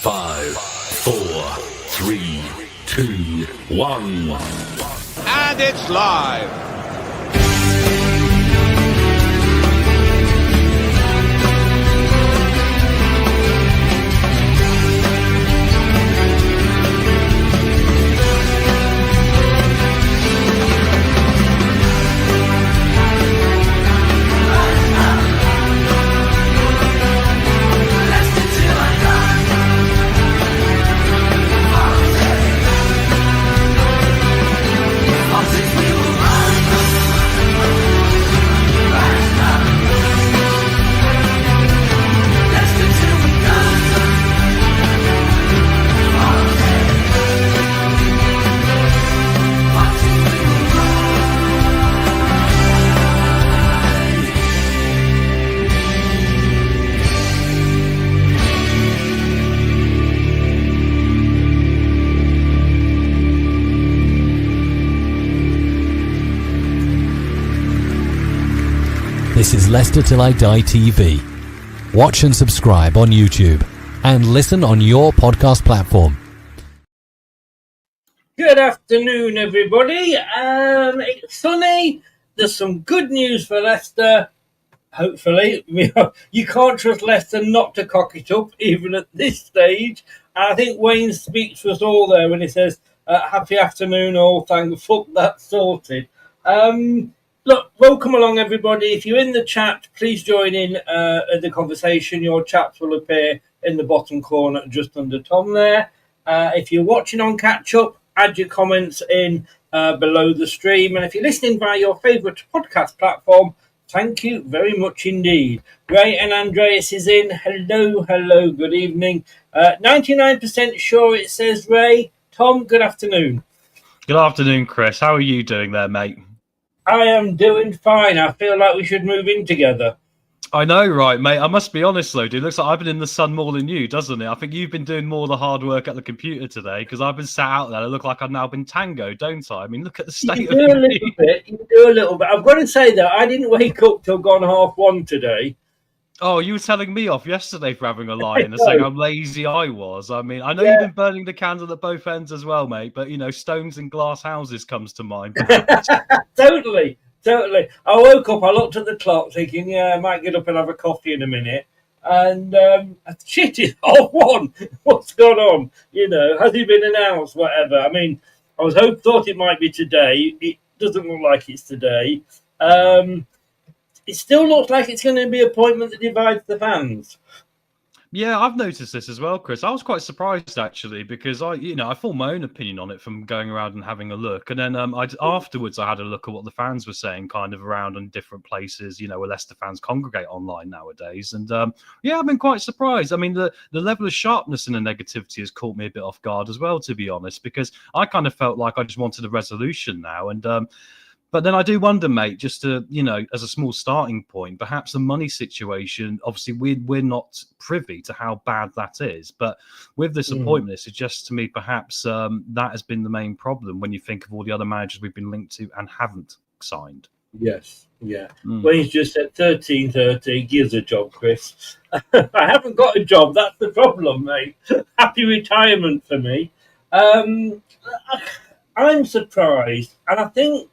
5, 4, 3, 2, 1. And it's live. This is Leicester Till I Die TV. Watch and subscribe on YouTube and listen on your podcast platform. Good afternoon, everybody. It's sunny. There's some good news for Leicester. Hopefully, you can't trust Leicester not to cock it up, even at this stage. I think Wayne speaks for us all there when he says, happy afternoon, all. Thank fuck that's sorted. Look, welcome along, everybody. If you're in the chat, please join in the conversation. Your chats will appear in the bottom corner just under Tom there. If you're watching on catch-up, add your comments in below the stream. And if you're listening via your favourite podcast platform, thank you very much indeed. Ray and Andreas is in. Hello, good evening. 99% sure it says Ray. Tom, good afternoon. Good afternoon, Chris. How are you doing there, mate? I am doing fine. I feel like we should move in together. I know, right, mate? I must be honest, though, dude. It looks like I've been in the sun more than you, doesn't it? I think you've been doing more of the hard work at the computer today because I've been sat out there. I look like I've now been tango, don't I? I mean, look at the state of me. You do a little bit. I've got to say that I didn't wake up till gone 1:30 today. Oh, you were telling me off yesterday for having a lie and saying how lazy I was. I mean, I know you've been burning the candle at both ends as well, mate, but, you know, stones and glass houses comes to mind. Totally. I woke up, I looked at the clock thinking, I might get up and have a coffee in a minute. And shit, it's 1:30. What's going on? You know, has he been announced? Whatever. I mean, I thought it might be today. It doesn't look like it's today. It still looks like it's going to be an appointment that divides the fans. Yeah, I've noticed this as well, Chris. I was quite surprised, actually, because I formed my own opinion on it from going around and having a look. And then afterwards, I had a look at what the fans were saying kind of around in different places, you know, where Leicester fans congregate online nowadays. And I've been quite surprised. I mean, the level of sharpness and the negativity has caught me a bit off guard as well, to be honest, because I kind of felt like I just wanted a resolution now. And but then I do wonder, mate, just to, you know, as a small starting point, perhaps the money situation, obviously we're not privy to how bad that is. But with this appointment, it suggests to me perhaps that has been the main problem when you think of all the other managers we've been linked to and haven't signed. Yes, yeah. Wayne's just said 13:30, gives a job, Chris. I haven't got a job, that's the problem, mate. Happy retirement for me. I'm surprised, and I think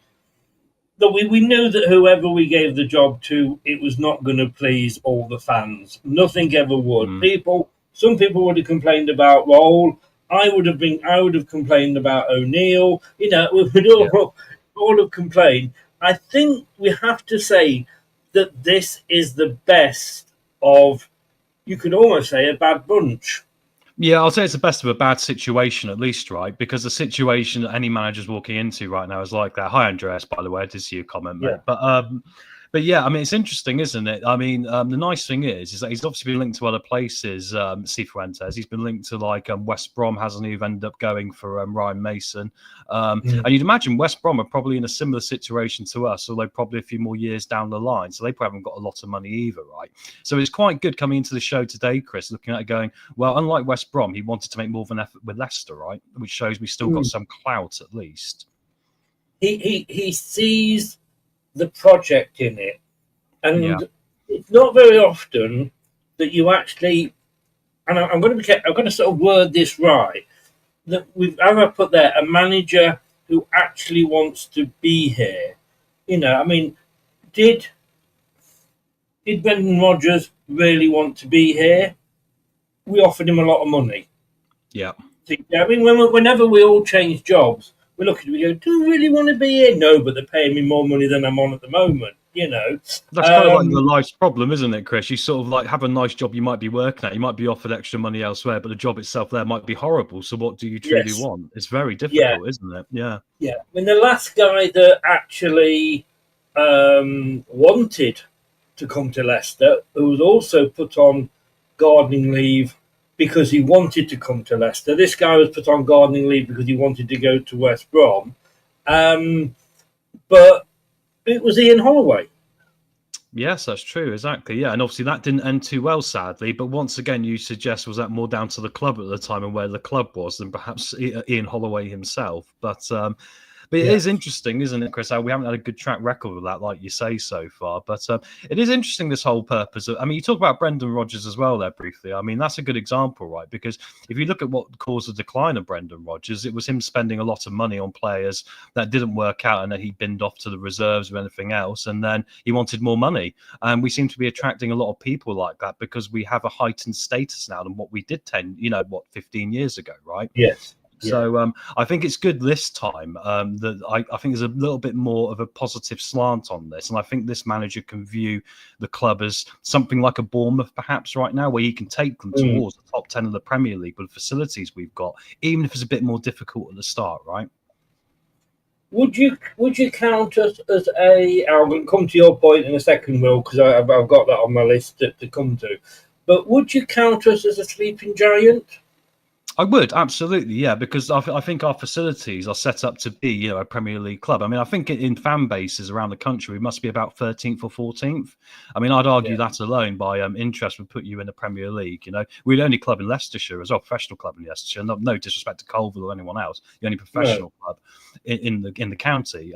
that we knew that whoever we gave the job to, it was not going to please all the fans. Nothing ever would. Some people would have complained about Roll. I would have complained about O'Neill. You know, we would all have complained. I think we have to say that this is the best of, you could almost say, a bad bunch. Yeah, I'll say it's the best of a bad situation, at least, right? Because the situation that any manager's walking into right now is like that. Hi, Andreas, by the way, I did see your comment, mate. But yeah, I mean, it's interesting, isn't it? I mean, the nice thing is that he's obviously been linked to other places, Cifuentes. He's been linked to, like, West Brom, hasn't he? Who've ended up going for Ryan Mason. And you'd imagine West Brom are probably in a similar situation to us, although probably a few more years down the line. So they probably haven't got a lot of money either, right? So it's quite good coming into the show today, Chris, looking at it going, well, unlike West Brom, he wanted to make more of an effort with Leicester, right? Which shows we still got some clout, at least. He sees the project in it. And it's not very often that you actually and I'm going to sort of word this right, that we've, as I put there, a manager who actually wants to be here. You know, I mean, did Brendan Rodgers really want to be here? We offered him a lot of money. Yeah. I mean, whenever we all change jobs, we look at it, we go, do you really want to be here? No, but they're paying me more money than I'm on at the moment, you know. That's kind of like the life's problem, isn't it, Chris? You sort of like have a nice job you might be working at. You might be offered extra money elsewhere, but the job itself there might be horrible. So what do you truly want? It's very difficult, isn't it? Yeah. Yeah. I mean, the last guy that actually wanted to come to Leicester, who was also put on gardening leave because he wanted to come to Leicester. This guy was put on gardening leave because he wanted to go to West Brom. But it was Ian Holloway. Yes, that's true. Exactly. Yeah. And obviously that didn't end too well, sadly. But once again, you suggest, was that more down to the club at the time and where the club was than perhaps Ian Holloway himself? But it is interesting, isn't it, Chris? We haven't had a good track record of that, like you say, so far. But it is interesting, this whole purpose of, I mean, you talk about Brendan Rodgers as well there briefly. I mean, that's a good example, right? Because if you look at what caused the decline of Brendan Rodgers, it was him spending a lot of money on players that didn't work out and then he binned off to the reserves or anything else. And then he wanted more money. And we seem to be attracting a lot of people like that because we have a heightened status now than what we did 15 years ago, right? Yes. So I think it's good this time that I think there's a little bit more of a positive slant on this. And I think this manager can view the club as something like a Bournemouth perhaps right now, where he can take them towards the top 10 of the Premier League with the facilities we've got, even if it's a bit more difficult at the start, right? Would you count us as I'm going to come to your point in a second, Will, because I've got that on my list to come to. But would you count us as a sleeping giant? I would, absolutely, yeah, because I think our facilities are set up to be, a Premier League club. I mean, I think in fan bases around the country, we must be about 13th or 14th. I mean, I'd argue that alone by interest would put you in the Premier League. We're the only club in Leicestershire as well, professional club in Leicestershire. No disrespect to Colville or anyone else, the only professional club in the county.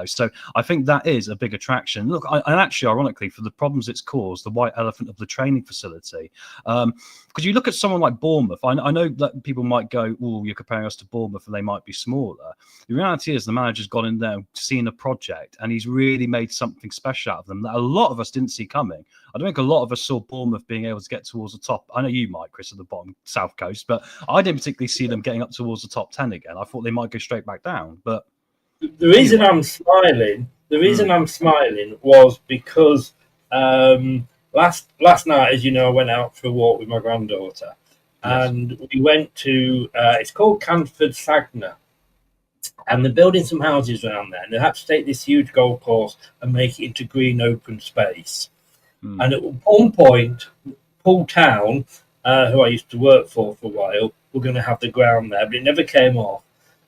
So I think that is a big attraction. Look, and actually, ironically, for the problems it's caused, the white elephant of the training facility. Because you look at someone like Bournemouth, I know that people might go, "Oh, you're comparing us to Bournemouth, and they might be smaller." The reality is, the manager's gone in there, seen a project, and he's really made something special out of them that a lot of us didn't see coming. I don't think a lot of us saw Bournemouth being able to get towards the top. I know you might, Chris, at the bottom south coast, but I didn't particularly see them getting up towards the top 10 again. I thought they might go straight back down. But the reason I'm smiling was because last night, as you know, I went out for a walk with my granddaughter. And we went to, it's called Canford Sagna. And they're building some houses around there. And they had to take this huge golf course and make it into green open space. And at one point, Poole Town, who I used to work for a while, were going to have the ground there, but it never came off.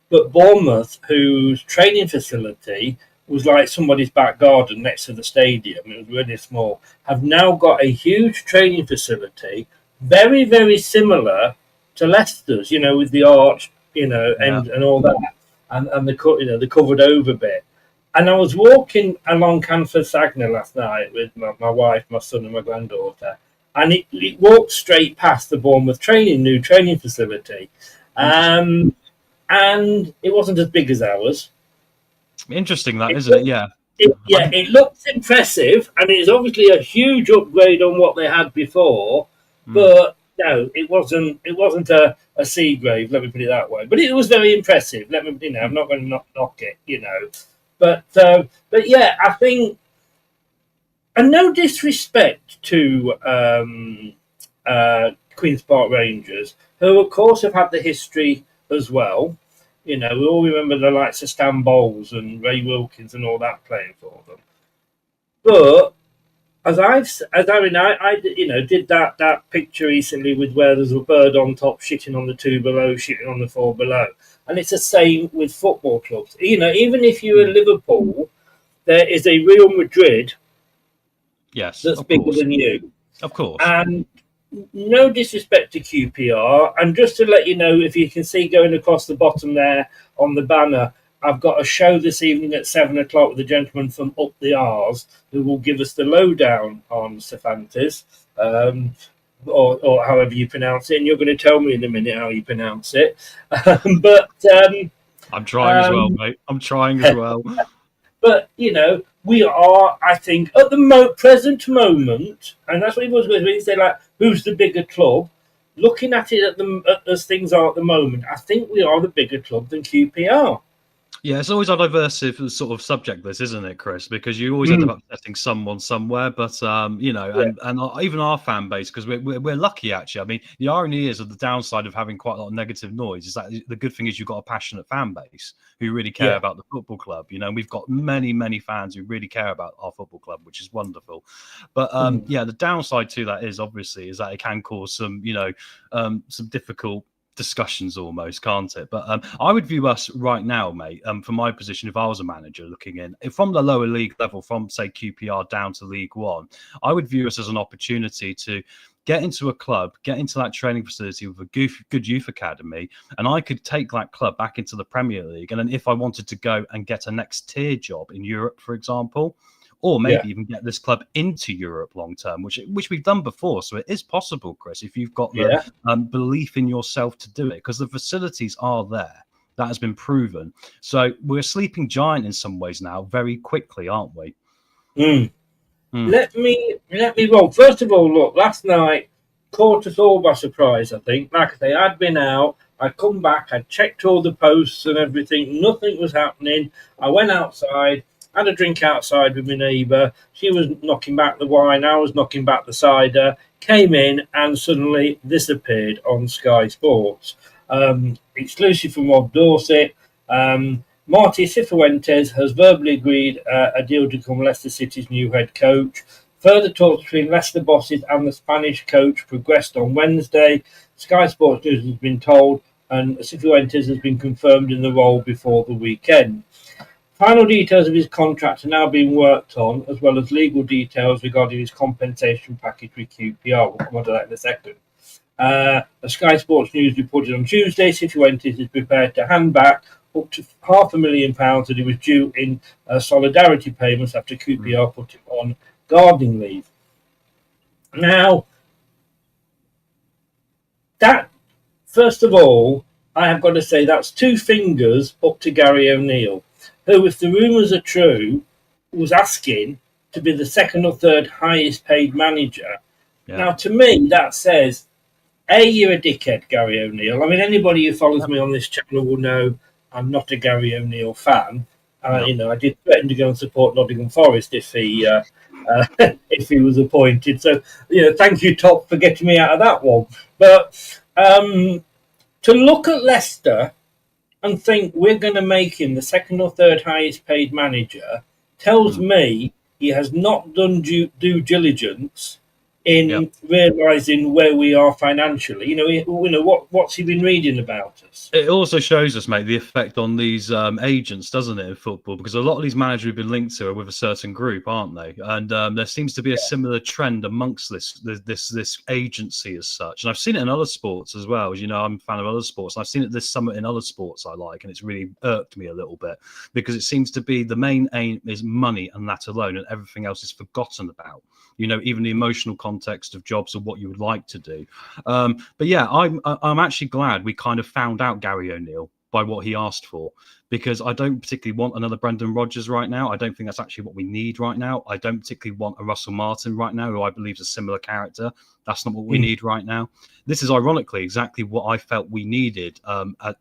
But Bournemouth, whose training facility was like somebody's back garden next to the stadium, it was really small, have now got a huge training facility, very, very similar to Leicester's, with the arch, and all that, and the covered over bit. And I was walking along Canford Sagna last night with my wife, my son, and my granddaughter, and it walked straight past the Bournemouth new training facility, and it wasn't as big as ours. Interesting, that isn't it? Yeah. It looks impressive, and it's obviously a huge upgrade on what they had before. But no, it wasn't a sea grave. Let me put it that way. But it was very impressive. I'm not going to knock it, But yeah, I think, and no disrespect to Queen's Park Rangers, who of course have had the history as well. We all remember the likes of Stan Bowles and Ray Wilkins and all that playing for them. But I did that picture recently with where there's a bird on top shitting on the two below, shitting on the four below, and it's the same with football clubs. Even if you're Liverpool, there is a Real Madrid, that's bigger than you, of course. And no disrespect to QPR, and just to let you know, if you can see going across the bottom there on the banner, I've got a show this evening at 7:00 with a gentleman from Up the R's who will give us the lowdown on Cifuentes. or however you pronounce it, and you're going to tell me in a minute how you pronounce it. I'm trying as well, mate. I'm trying as well. But, we are, I think, at the present moment, and that's what he was going to say, like, who's the bigger club? Looking at it as things are at the moment, I think we are the bigger club than QPR. Yeah, it's always a diversive sort of subject, this, isn't it, Chris? Because you always end up upsetting someone somewhere. But and even our fan base, because we're lucky actually. I mean, the irony is, of the downside of having quite a lot of negative noise, is that the good thing is you've got a passionate fan base who really care about the football club. We've got many fans who really care about our football club, which is wonderful. But the downside to that is obviously is that it can cause some some difficult discussions almost, can't it? But I would view us right now, mate, from my position, if I was a manager looking in from the lower league level, from say QPR down to League One, I would view us as an opportunity to get into a club, get into that training facility with a good youth academy, and I could take that club back into the Premier League. And then if I wanted to go and get a next tier job in Europe, for example, or maybe even get this club into Europe long term, which we've done before. So it is possible, Chris, if you've got the belief in yourself to do it, because the facilities are there. That has been proven. So we're a sleeping giant in some ways now, very quickly, aren't we? Let me roll. First of all, look, last night caught us all by surprise, I think. Like I say, I'd been out, I'd come back, I'd checked all the posts and everything. Nothing was happening. I went outside, had a drink outside with my neighbour. She was knocking back the wine. I was knocking back the cider. Came in and suddenly this appeared on Sky Sports. Exclusive from Rob Dorset. Marti Cifuentes has verbally agreed a deal to become Leicester City's new head coach. Further talks between Leicester bosses and the Spanish coach progressed on Wednesday. Sky Sports News has been told, and Cifuentes has been confirmed in the role before the weekend. Final details of his contract are now being worked on, as well as legal details regarding his compensation package with QPR. We'll come on to that in a second. As Sky Sports News reported on Tuesday, Cifuentes is prepared to hand back up to £500,000 that he was due in solidarity payments after QPR put him on gardening leave. Now, that, first of all, I have got to say that's two fingers up to Gary O'Neill, who, if the rumours are true, was asking to be the second or third highest paid manager. Yeah. Now, to me, that says, A, you're a dickhead, Gary O'Neill. I mean, anybody who follows me on this channel will know I'm not a Gary O'Neill fan. I did threaten to go and support Nottingham Forest if he was appointed. So, thank you, Top, for getting me out of that one. But to look at Leicester and think we're going to make him the second or third highest paid manager tells me he has not done due diligence in realising where we are financially. What's he been reading about us? It also shows us, mate, the effect on these agents, doesn't it, in football? Because a lot of these managers we've been linked to are with a certain group, aren't they? And there seems to be a similar trend amongst this agency as such. And I've seen it in other sports as well. As you know, I'm a fan of other sports. And I've seen it this summer in other sports I like, and it's really irked me a little bit because it seems to be the main aim is money and that alone, and everything else is forgotten about. Even the emotional context of jobs or what you would like to do. But yeah, I'm actually glad we kind of found out Gary O'Neill by what he asked for, because I don't particularly want another Brendan Rodgers right now. I don't think that's actually what we need right now. I don't particularly want a Russell Martin right now, who I believe is a similar character. That's not what we need right now. This is ironically exactly what I felt we needed,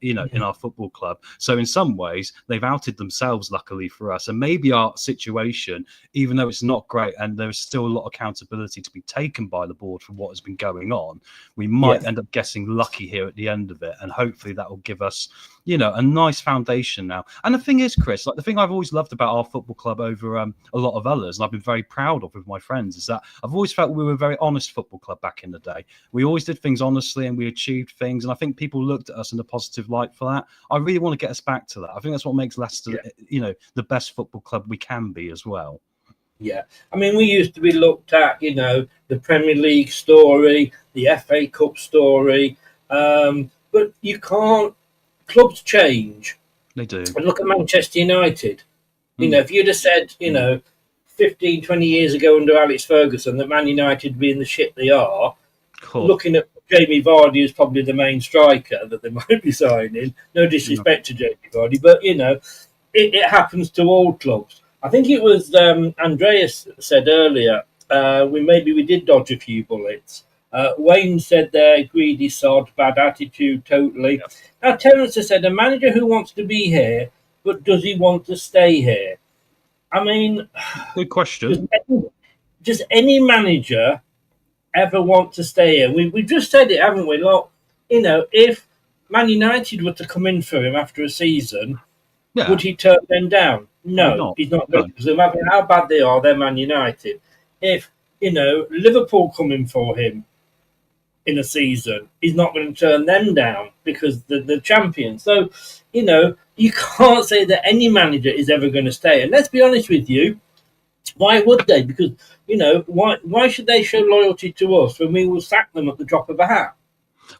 in our football club. So in some ways, they've outed themselves, luckily for us. And maybe our situation, even though it's not great and there's still a lot of accountability to be taken by the board for what has been going on, we might end up getting lucky here at the end of it. And hopefully that will give us, a nice foundation now. And the thing is, Chris, the thing I've always loved about our football club over a lot of others, and I've been very proud of with my friends, is that I've always felt we were a very honest football club back in the day. We always did things honestly and we achieved things. And I think people looked at us in a positive light for that. I really want to get us back to that. I think that's what makes Leicester, the best football club we can be as well. Yeah. I mean, we used to be looked at, the Premier League story, the FA Cup story. But you can't. Clubs change. They do. And look at Manchester United. If you'd have said, 15, 20 years ago under Alex Ferguson that Man United would be in the shit they are, Cool. looking at Jamie Vardy as probably the main striker that they might be signing. No disrespect to Jamie Vardy, but it happens to all clubs. I think it was Andreas said earlier. We did dodge a few bullets. Wayne said there, greedy sod, bad attitude, totally. Yep. Now Terence has said a manager who wants to be here, but does he want to stay here? I mean, Good question. does any manager ever want to stay here? We've just said it, haven't we? Look, if Man United were to come in for him after a season, Yeah. would he turn them down? No, he's not going to. Because no matter how bad they are, they're Man United. If, Liverpool come in for him in a season, he's not going to turn them down because they're champions. So, you can't say that any manager is ever going to stay. And let's be honest with you, why would they? Because, why should they show loyalty to us when we will sack them at the drop of a hat?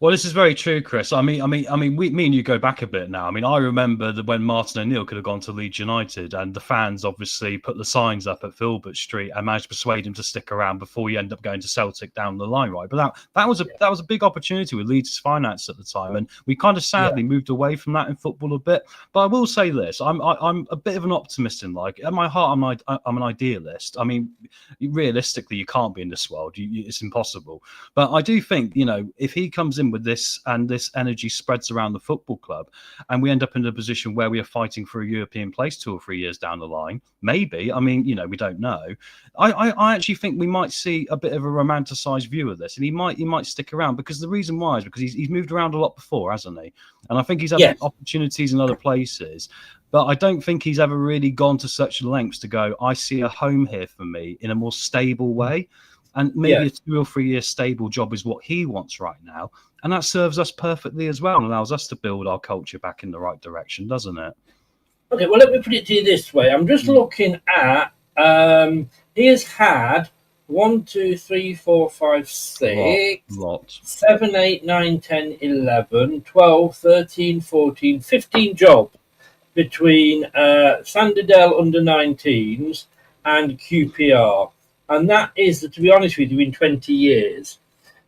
Well, this is very true, Chris. Me and you go back a bit now. I mean, I remember that when Martin O'Neill could have gone to Leeds United, and the fans obviously put the signs up at Filbert Street and managed to persuade him to stick around before he ended up going to Celtic down the line, right? But that was a big opportunity with Leeds' finance at the time, and we kind of sadly moved away from that in football a bit. But I will say this: I'm a bit of an optimist in life. At my heart, I'm an idealist. I mean, realistically, you can't be in this world; it's impossible. But I do think, if he comes in with this and this energy spreads around the football club and we end up in a position where we are fighting for a European place 2 or 3 years down the line, maybe, we don't know. I actually think we might see a bit of a romanticized view of this, and he might stick around, because the reason why is because he's moved around a lot before, hasn't he? And I think he's had opportunities in other places, but I don't think he's ever really gone to such lengths to go, I see a home here for me in a more stable way. And maybe a 2 or 3 year stable job is what he wants right now. And that serves us perfectly as well and allows us to build our culture back in the right direction, doesn't it? Okay, well, let me put it to you this way. I'm just looking at, he has had 1, 2, 3, 4, 5, 6, 7, 8, 9, 10, 11, 12, 13, 14, 15 jobs between Sanderdale under-19s and QPR. And that is, to be honest with you, in 20 years.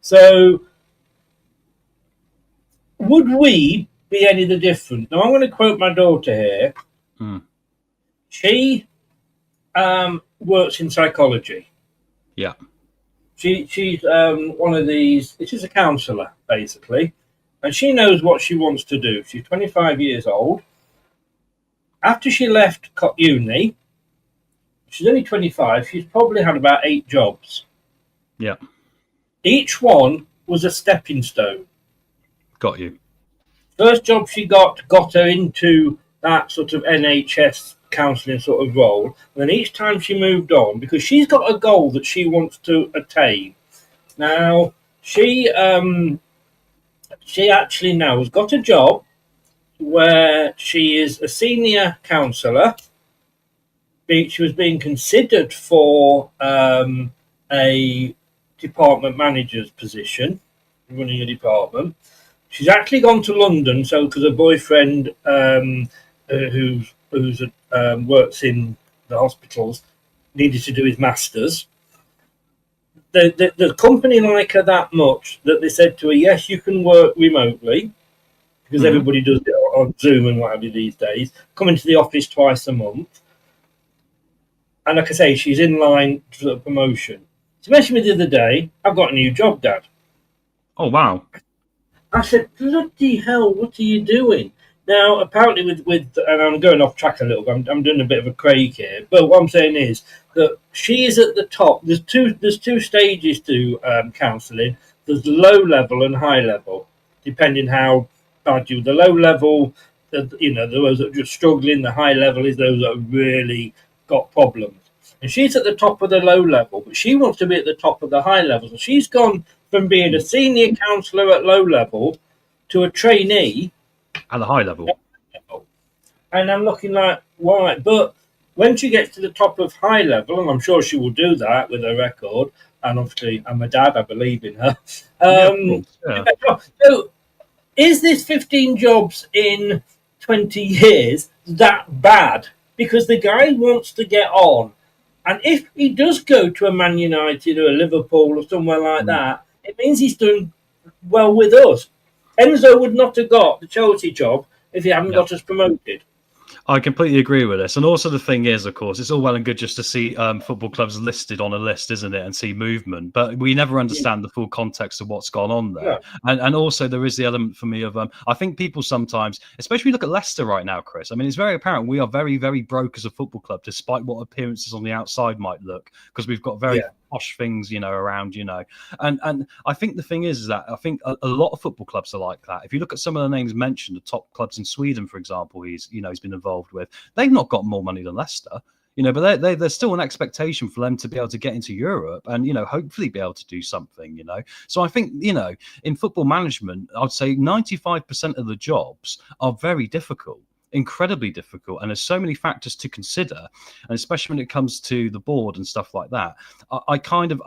So would we be any the different? Now, I'm going to quote my daughter here. She works in psychology. Yeah. She's one of these, she's a counsellor, basically. And she knows what she wants to do. She's 25 years old. After she left uni, she's only 25. She's probably had about 8 jobs. Yeah. Each one was a stepping stone. Got you. First job she got her into that sort of NHS counselling sort of role. And then each time she moved on, because she's got a goal that she wants to attain. Now, she actually now has got a job where she is a senior counsellor. She was being considered for a department manager's position, running a department. She's actually gone to London, because her boyfriend, who works in the hospitals, needed to do his masters. The company like her that much that they said to her, yes, you can work remotely, because everybody does it on Zoom and what have you these days. Come into the office twice a month. And like I say, she's in line for the promotion. She mentioned me the other day, I've got a new job, Dad. Oh, wow. I said, bloody hell, what are you doing? Now, apparently with and I'm going off track a little bit, I'm doing a bit of a Craig here, but what I'm saying is that she is at the top. There's two stages to counselling. There's low level and high level, depending how bad you. The low level, those that are just struggling. The high level is those that have really got problems. And she's at the top of the low level, but she wants to be at the top of the high level. So she's gone from being a senior counsellor at low level to a trainee at the high level. And I'm looking like, why? But when she gets to the top of high level, and I'm sure she will do that with her record, and obviously I'm a dad, I believe in her. So is this 15 jobs in 20 years that bad? Because the guy wants to get on. And if he does go to a Man United or a Liverpool or somewhere like that, it means he's done well with us. Enzo would not have got the Chelsea job if he hadn't got us promoted. I completely agree with this. And also the thing is, of course, it's all well and good just to see football clubs listed on a list, isn't it, and see movement. But we never understand the full context of what's gone on there. Yeah. And also there is the element for me of, I think people sometimes, especially look at Leicester right now, Chris. I mean, it's very apparent we are very, very broke as a football club, despite what appearances on the outside might look, because we've got very posh things, around, And I think the thing is that I think a lot of football clubs are like that. If you look at some of the names mentioned, the top clubs in Sweden, for example, he's been involved with, they've not got more money than Leicester, but there's still an expectation for them to be able to get into Europe and, hopefully be able to do something, So I think, in football management, I'd say 95% of the jobs are very difficult. Incredibly difficult, and there's so many factors to consider, and especially when it comes to the board and stuff like that. I kind of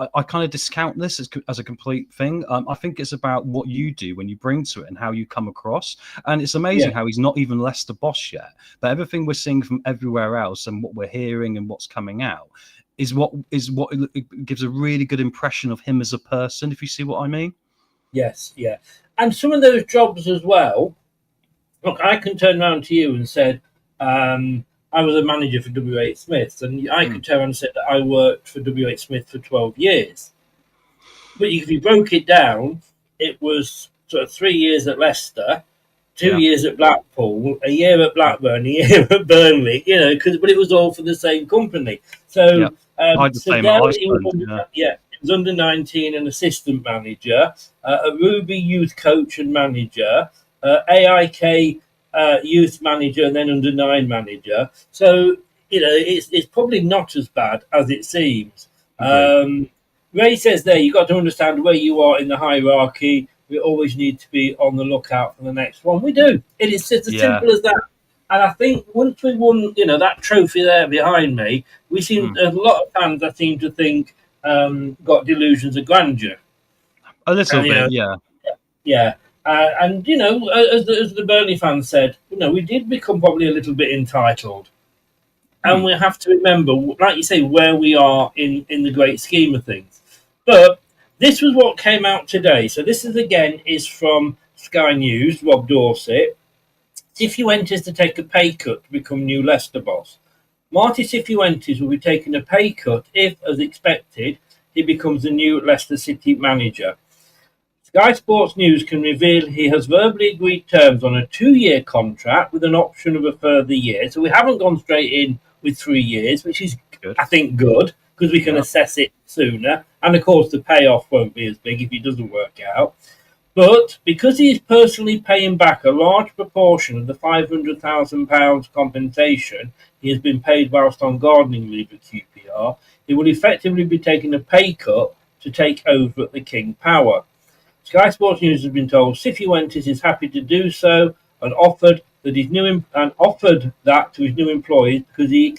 discount this as a complete thing. I think it's about what you do when you bring to it and how you come across. And it's amazing how he's not even Leicester boss yet, but everything we're seeing from everywhere else and what we're hearing and what's coming out is what it gives a really good impression of him as a person, if you see what I mean. Yes, yeah, and some of those jobs as well. Look, I can turn around to you and say, I was a manager for WH Smith, and I could turn around and say that I worked for WH Smith for 12 years. But if you broke it down, it was sort of 3 years at Leicester, 2 years at Blackpool, a year at Blackburn, a year at Burnley, but it was all for the same company. So, it was under 19 and assistant manager, a Ruby youth coach and manager, AIK youth manager, and then under 9 manager. So, it's probably not as bad as it seems. Ray says there, you've got to understand where you are in the hierarchy. We always need to be on the lookout for the next one. We do. It is just as simple as that. And I think once we won, that trophy there behind me, we seem, a lot of fans, I seem to think, got delusions of grandeur. A little bit, yeah. Yeah. And, as the Burnley fans said, we did become probably a little bit entitled. And we have to remember, like you say, where we are in the great scheme of things. But this was what came out today. So this is from Sky News, Rob Dorset. Cifuentes to take a pay cut to become new Leicester boss. Marti Cifuentes will be taking a pay cut if, as expected, he becomes the new Leicester City manager. Sky Sports News can reveal he has verbally agreed terms on a 2-year contract with an option of a further year. So we haven't gone straight in with 3 years, which is, good. I think, good, because we can assess it sooner. And, of course, the payoff won't be as big if it doesn't work out. But because he is personally paying back a large proportion of the £500,000 compensation he has been paid whilst on gardening leave at QPR, he will effectively be taking a pay cut to take over at the King Power. Sky Sports News has been told Cifuentes is happy to do so and offered that to his new employees because he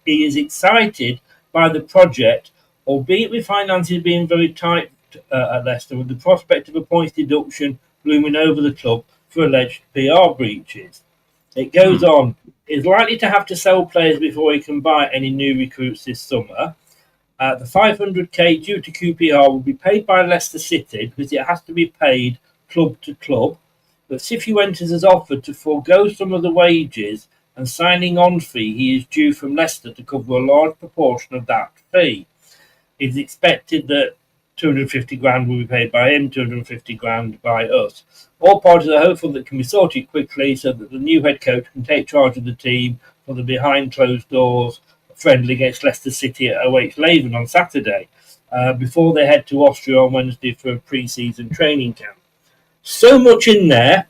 is excited by the project, albeit with finances being very tight at Leicester, with the prospect of a points deduction looming over the club for alleged PR breaches. It goes on. He's likely to have to sell players before he can buy any new recruits this summer. The $500,000 due to QPR will be paid by Leicester City because it has to be paid club to club. But Cifuentes has offered to forego some of the wages and signing on fee he is due from Leicester to cover a large proportion of that fee. It's expected that 250 grand will be paid by him, 250 grand by us. All parties are hopeful that it can be sorted quickly so that the new head coach can take charge of the team for the behind closed doors friendly against Leicester City at OH Leuven on Saturday, before they head to Austria on Wednesday for a pre-season training camp. So much in there.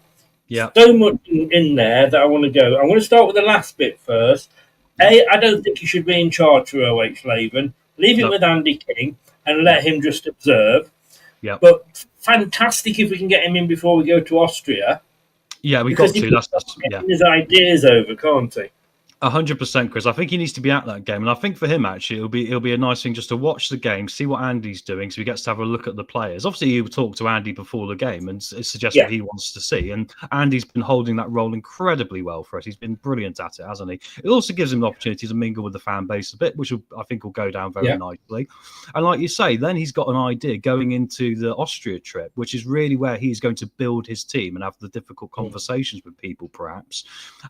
Yeah. So much in there that I want to go. I want to start with the last bit first. I don't think he should be in charge for OH Leuven. Leave it with Andy King and let him just observe. Yeah. But fantastic if we can get him in before we go to Austria. Yeah, we got to. That's his ideas over, can't he? 100%, Chris. I think he needs to be at that game, and I think for him actually, it'll be a nice thing just to watch the game, see what Andy's doing, so he gets to have a look at the players. Obviously, he will talk to Andy before the game and suggest what he wants to see. And Andy's been holding that role incredibly well for us. He's been brilliant at it, hasn't he? It also gives him the opportunity to mingle with the fan base a bit, which I think will go down very nicely. And like you say, then he's got an idea going into the Austria trip, which is really where he's going to build his team and have the difficult conversations with people, perhaps.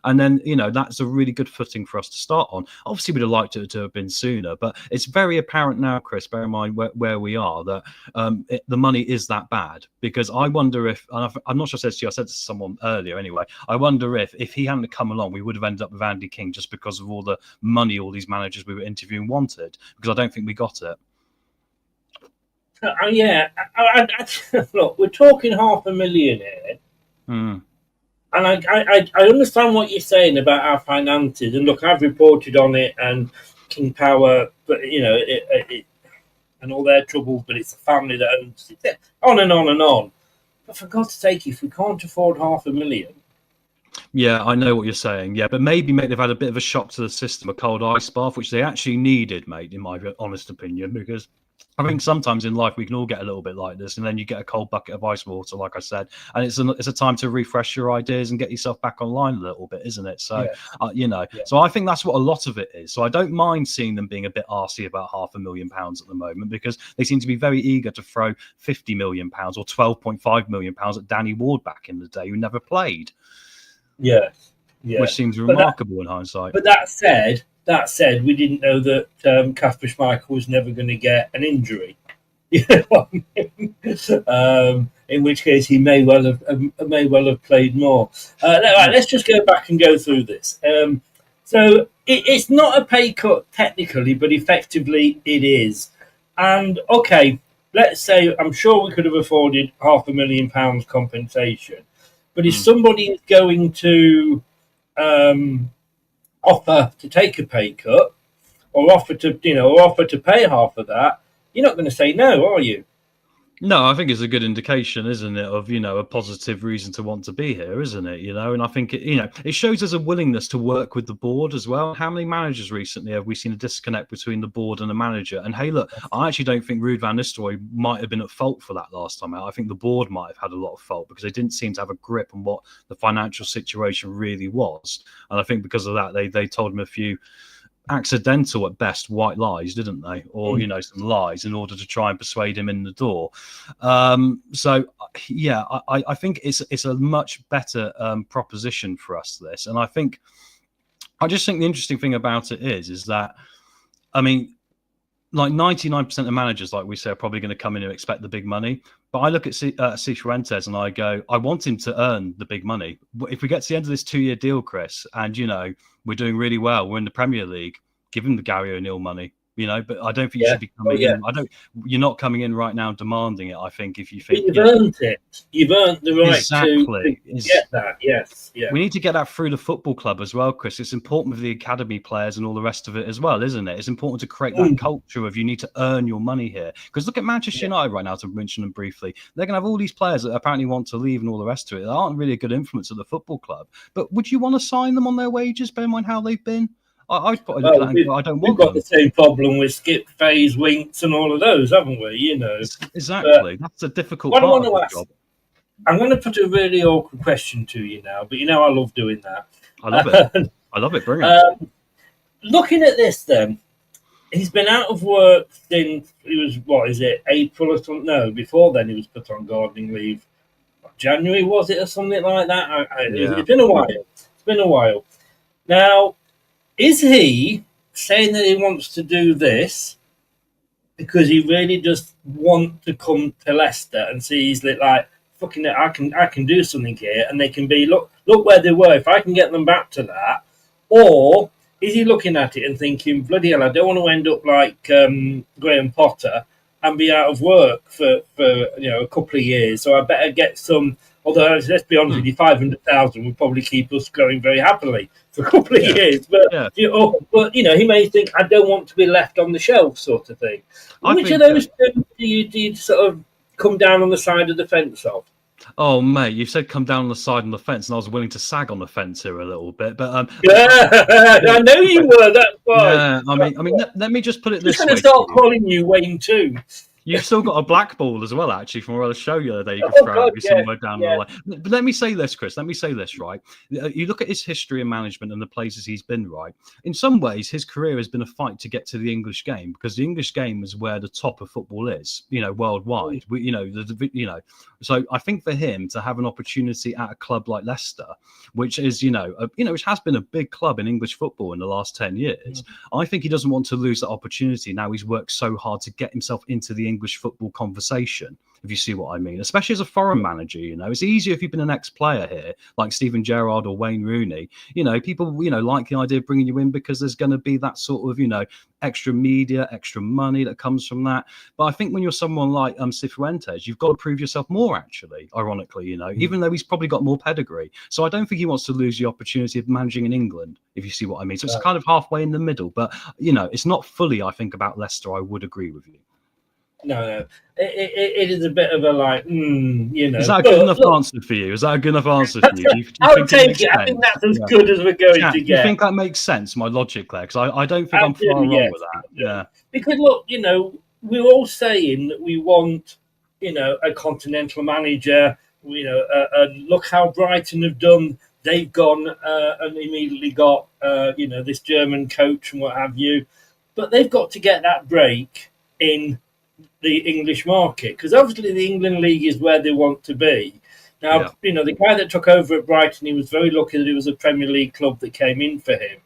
And then that's a really good footing for us to start on. Obviously, we'd have liked it to have been sooner, but it's very apparent now, Chris, bear in mind where we are, that the money is that bad. Because I wonder if, and I'm not sure I said to you, I said to someone earlier anyway, I wonder if he hadn't come along, we would have ended up with Andy King just because of all the money all these managers we were interviewing wanted, because I don't think we got it. Look, we're talking $500,000 here. And I understand what you're saying about our finances. And look, I've reported on it and King Power, but and all their troubles. But it's the family that owns it. On and on and on. But for God's sake, if we can't afford $500,000. Yeah, I know what you're saying. Yeah, but maybe, mate, they've had a bit of a shock to the system, a cold ice bath, which they actually needed, mate, in my honest opinion, because I think sometimes in life we can all get a little bit like this, and then you get a cold bucket of ice water, like I said, and it's a time to refresh your ideas and get yourself back online a little bit, isn't it? So, so I think that's what a lot of it is. So I don't mind seeing them being a bit arsey about £500,000 at the moment, because they seem to be very eager to throw £50 million or £12.5 million at Danny Ward back in the day, who never played. Yeah. Which seems remarkable in hindsight. But that said, we didn't know that Kasper Schmeichel was never going to get an injury. In which case he may well have played more. Right, let's just go back and go through this. So it's not a pay cut technically, but effectively it is. And okay, let's say I'm sure we could have afforded £500,000 compensation, but if somebody is going to offer to take a pay cut or offer to pay half of that, you're not going to say no, are you? No, I think it's a good indication, isn't it, of a positive reason to want to be here, isn't it? And I think it shows us a willingness to work with the board as well. How many managers recently have we seen a disconnect between the board and the manager? And hey, look, I actually don't think Ruud van Nistelrooy might have been at fault for that last time out. I think the board might have had a lot of fault because they didn't seem to have a grip on what the financial situation really was. And I think because of that, they told him a few accidental at best white lies, didn't they? Or some lies in order to try and persuade him in the door. So yeah, I think it's a much better proposition for us, this. And I just think the interesting thing about it is that, I mean, like 99% of managers, like we say, are probably going to come in and expect the big money. But I look at Cifuentes and I go, I want him to earn the big money. If we get to the end of this 2-year deal, Chris, and we're doing really well, we're in the Premier League, give him the Gary O'Neill money. But I don't think you should be coming in. You're not coming in right now demanding it. I think if you think you've earned it, you've earned the right to get that. Yes, yeah. We need to get that through the football club as well, Chris. It's important with the academy players and all the rest of it as well, isn't it? It's important to create that culture of you need to earn your money here. Because look at Manchester United right now, to mention them briefly. They're going to have all these players that apparently want to leave and all the rest of it. They aren't really a good influence at the football club. But would you want to sign them on their wages? Bear in mind how they've been. I don't want we've got the same problem with Skip, Faze, Winks, and all of those, haven't we? Exactly. That's a difficult part of the job. I'm going to put a really awkward question to you now, but I love doing that. I love it. I love it. Bring it. Looking at this, then, he's been out of work since he was, April or something? No, before then he was put on gardening leave. January, was it, or something like that? It's been a while. It's been a while. Now, is he saying that he wants to do this because he really just wants to come to Leicester and see he's like, fucking it, I can do something here, and they can be look where they were, if I can get them back to that? Or is he looking at it and thinking, bloody hell, I don't want to end up like Graham Potter and be out of work for a couple of years, so I better get some. Although, let's be honest with you, 500,000 would probably keep us going very happily for a couple of years. But, he may think, I don't want to be left on the shelf, sort of thing. Which of those two do you sort of come down on the side of the fence of? Oh, mate, you said come down on the side on the fence, and I was willing to sag on the fence here a little bit. But Yeah, I know you were. That's why. yeah, let me just put it Just this going to way. start calling you Wayne too. You've still got a black ball as well, actually, from what I showed you the other day. You could Oh, throw God, maybe somewhere down the line. But let me say this, Chris. Let me say this, right? You look at his history and management and the places he's been, right? In some ways, his career has been a fight to get to the English game, because the English game is where the top of football is, worldwide. So I think for him to have an opportunity at a club like Leicester, which is, which has been a big club in English football in the last 10 years, I think he doesn't want to lose that opportunity. Now he's worked so hard to get himself into the English football conversation, if you see what I mean, especially as a foreign manager. It's easier if you've been an ex-player here, like Steven Gerrard or Wayne Rooney. People, like the idea of bringing you in because there's going to be that sort of, extra media, extra money that comes from that. But I think when you're someone like Cifuentes, you've got to prove yourself more, actually, ironically, even though he's probably got more pedigree. So I don't think he wants to lose the opportunity of managing in England, if you see what I mean. So it's kind of halfway in the middle, but, it's not fully, I think, about Leicester. I would agree with you. No. It is a bit of a Is that a good enough answer for you? Is that a good enough answer for you? Do you I'll take it. I think that's as good as we're going to get. Do you think that makes sense, my logic there? Because I don't think I'm far wrong with that. Yeah. Because, look, we're all saying that we want, a continental manager. Look how Brighton have done. They've gone and immediately got, this German coach and what have you. But they've got to get that break in the English market, because obviously the England League is where they want to be. Now, the guy that took over at Brighton, he was very lucky that it was a Premier League club that came in for him.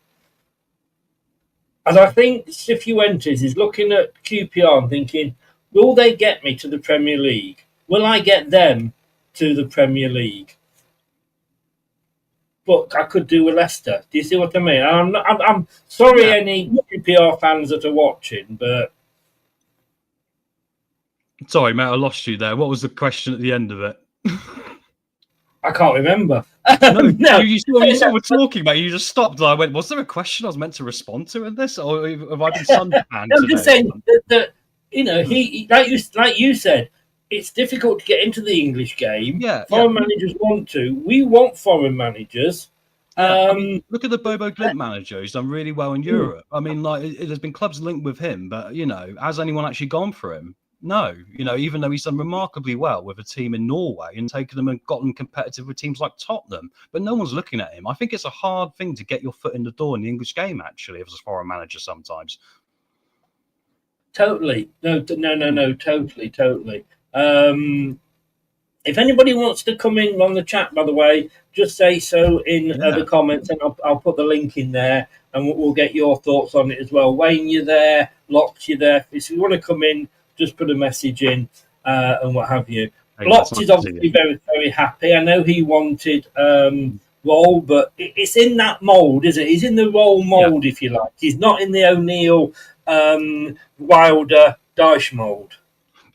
And I think Cifuentes is looking at QPR and thinking, will they get me to the Premier League? Will I get them to the Premier League? But I could do with Leicester. Do you see what I mean? I'm sorry, any QPR fans that are watching, but... Sorry, mate, I lost you there. What was the question at the end of it? I can't remember. No. You still were talking, mate. You just stopped. And I went, was there a question I was meant to respond to in this? Or have I been sunbanned? I'm just saying that he like you said, it's difficult to get into the English game. Foreign managers want to. We want foreign managers. Look at the Bobo Glimt manager. He's done really well in Europe. I mean, there's been clubs linked with him, but, has anyone actually gone for him? No, even though he's done remarkably well with a team in Norway and taken them and got them competitive with teams like Tottenham, but no one's looking at him. I think it's a hard thing to get your foot in the door in the English game, actually, as a foreign manager sometimes. Totally. No, totally. If anybody wants to come in on the chat, by the way, just say so in the comments, and I'll put the link in there, and we'll get your thoughts on it as well. Wayne, you're there. Locke, you're there. If you want to come in, just put a message in and what have you. Locke is obviously very, very happy. I know he wanted Roll, but it's in that mould, is it? He's in the Roll mould, if you like. He's not in the O'Neill, Wilder, Dyche mould.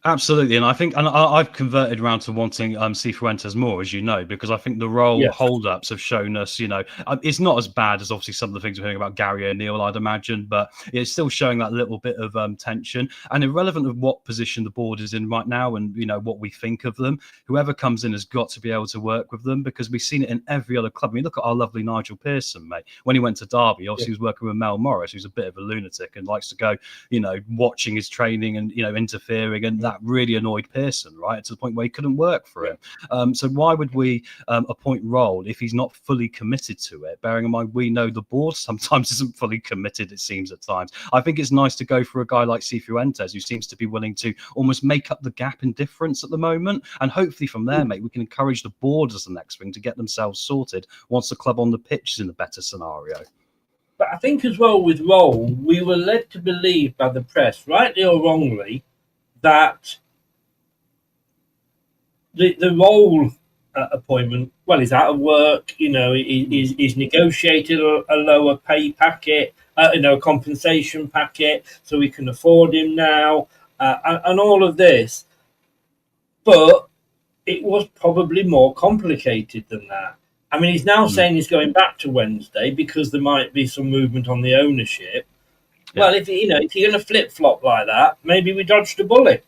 Absolutely, and I think, and I've converted around to wanting Cifuentes more, as you know, because I think the role hold-ups have shown us, it's not as bad as obviously some of the things we're hearing about Gary O'Neill, I'd imagine, but it's still showing that little bit of tension. And irrelevant of what position the board is in right now and, what we think of them, whoever comes in has got to be able to work with them, because we've seen it in every other club. I mean, look at our lovely Nigel Pearson, mate. When he went to Derby, obviously he was working with Mel Morris, who's a bit of a lunatic and likes to go, watching his training and, interfering, and that really annoyed Pearson, right, to the point where he couldn't work for him. So why would we appoint Roll if he's not fully committed to it? Bearing in mind, we know the board sometimes isn't fully committed, it seems at times. I think it's nice to go for a guy like Cifuentes, who seems to be willing to almost make up the gap in difference at the moment. And hopefully from there, mate, we can encourage the board as the next thing to get themselves sorted once the club on the pitch is in a better scenario. But I think as well with Roll, we were led to believe by the press, rightly or wrongly, that the Roll appointment, well, he's out of work, he's negotiated a lower pay packet, a compensation packet, so we can afford him now, and all of this. But it was probably more complicated than that. I mean, he's now saying he's going back to Wednesday because there might be some movement on the ownership. Well, if you're going to flip-flop like that, maybe we dodged a bullet.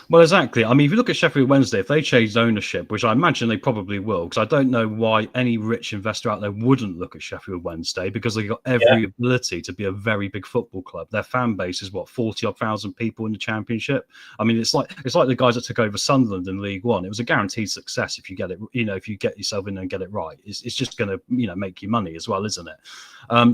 Well, exactly. I mean, if you look at Sheffield Wednesday, if they changed ownership, which I imagine they probably will, because I don't know why any rich investor out there wouldn't look at Sheffield Wednesday, because they've got every ability to be a very big football club. Their fan base is 40-odd thousand people in the Championship. I mean, it's like the guys that took over Sunderland in League One. It was a guaranteed success if you get it. If you get yourself in there and get it right, it's just going to make you money as well, isn't it?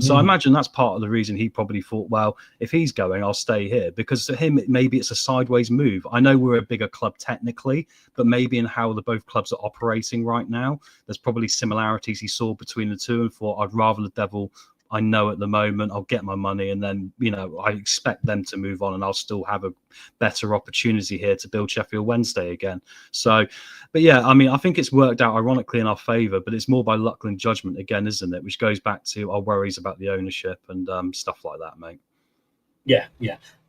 So I imagine that's part of the reason he probably thought, well, if he's going, I'll stay here, because to him maybe it's a sideways move. I know we're a bigger club technically, but maybe in how the both clubs are operating right now, there's probably similarities he saw between the two and thought, I'd rather the devil I know at the moment, I'll get my money, and then I expect them to move on, and I'll still have a better opportunity here to build Sheffield Wednesday again. So, but yeah, I mean, I think it's worked out ironically in our favour, but it's more by luck than judgment again, isn't it? Which goes back to our worries about the ownership and stuff like that, mate. Yeah.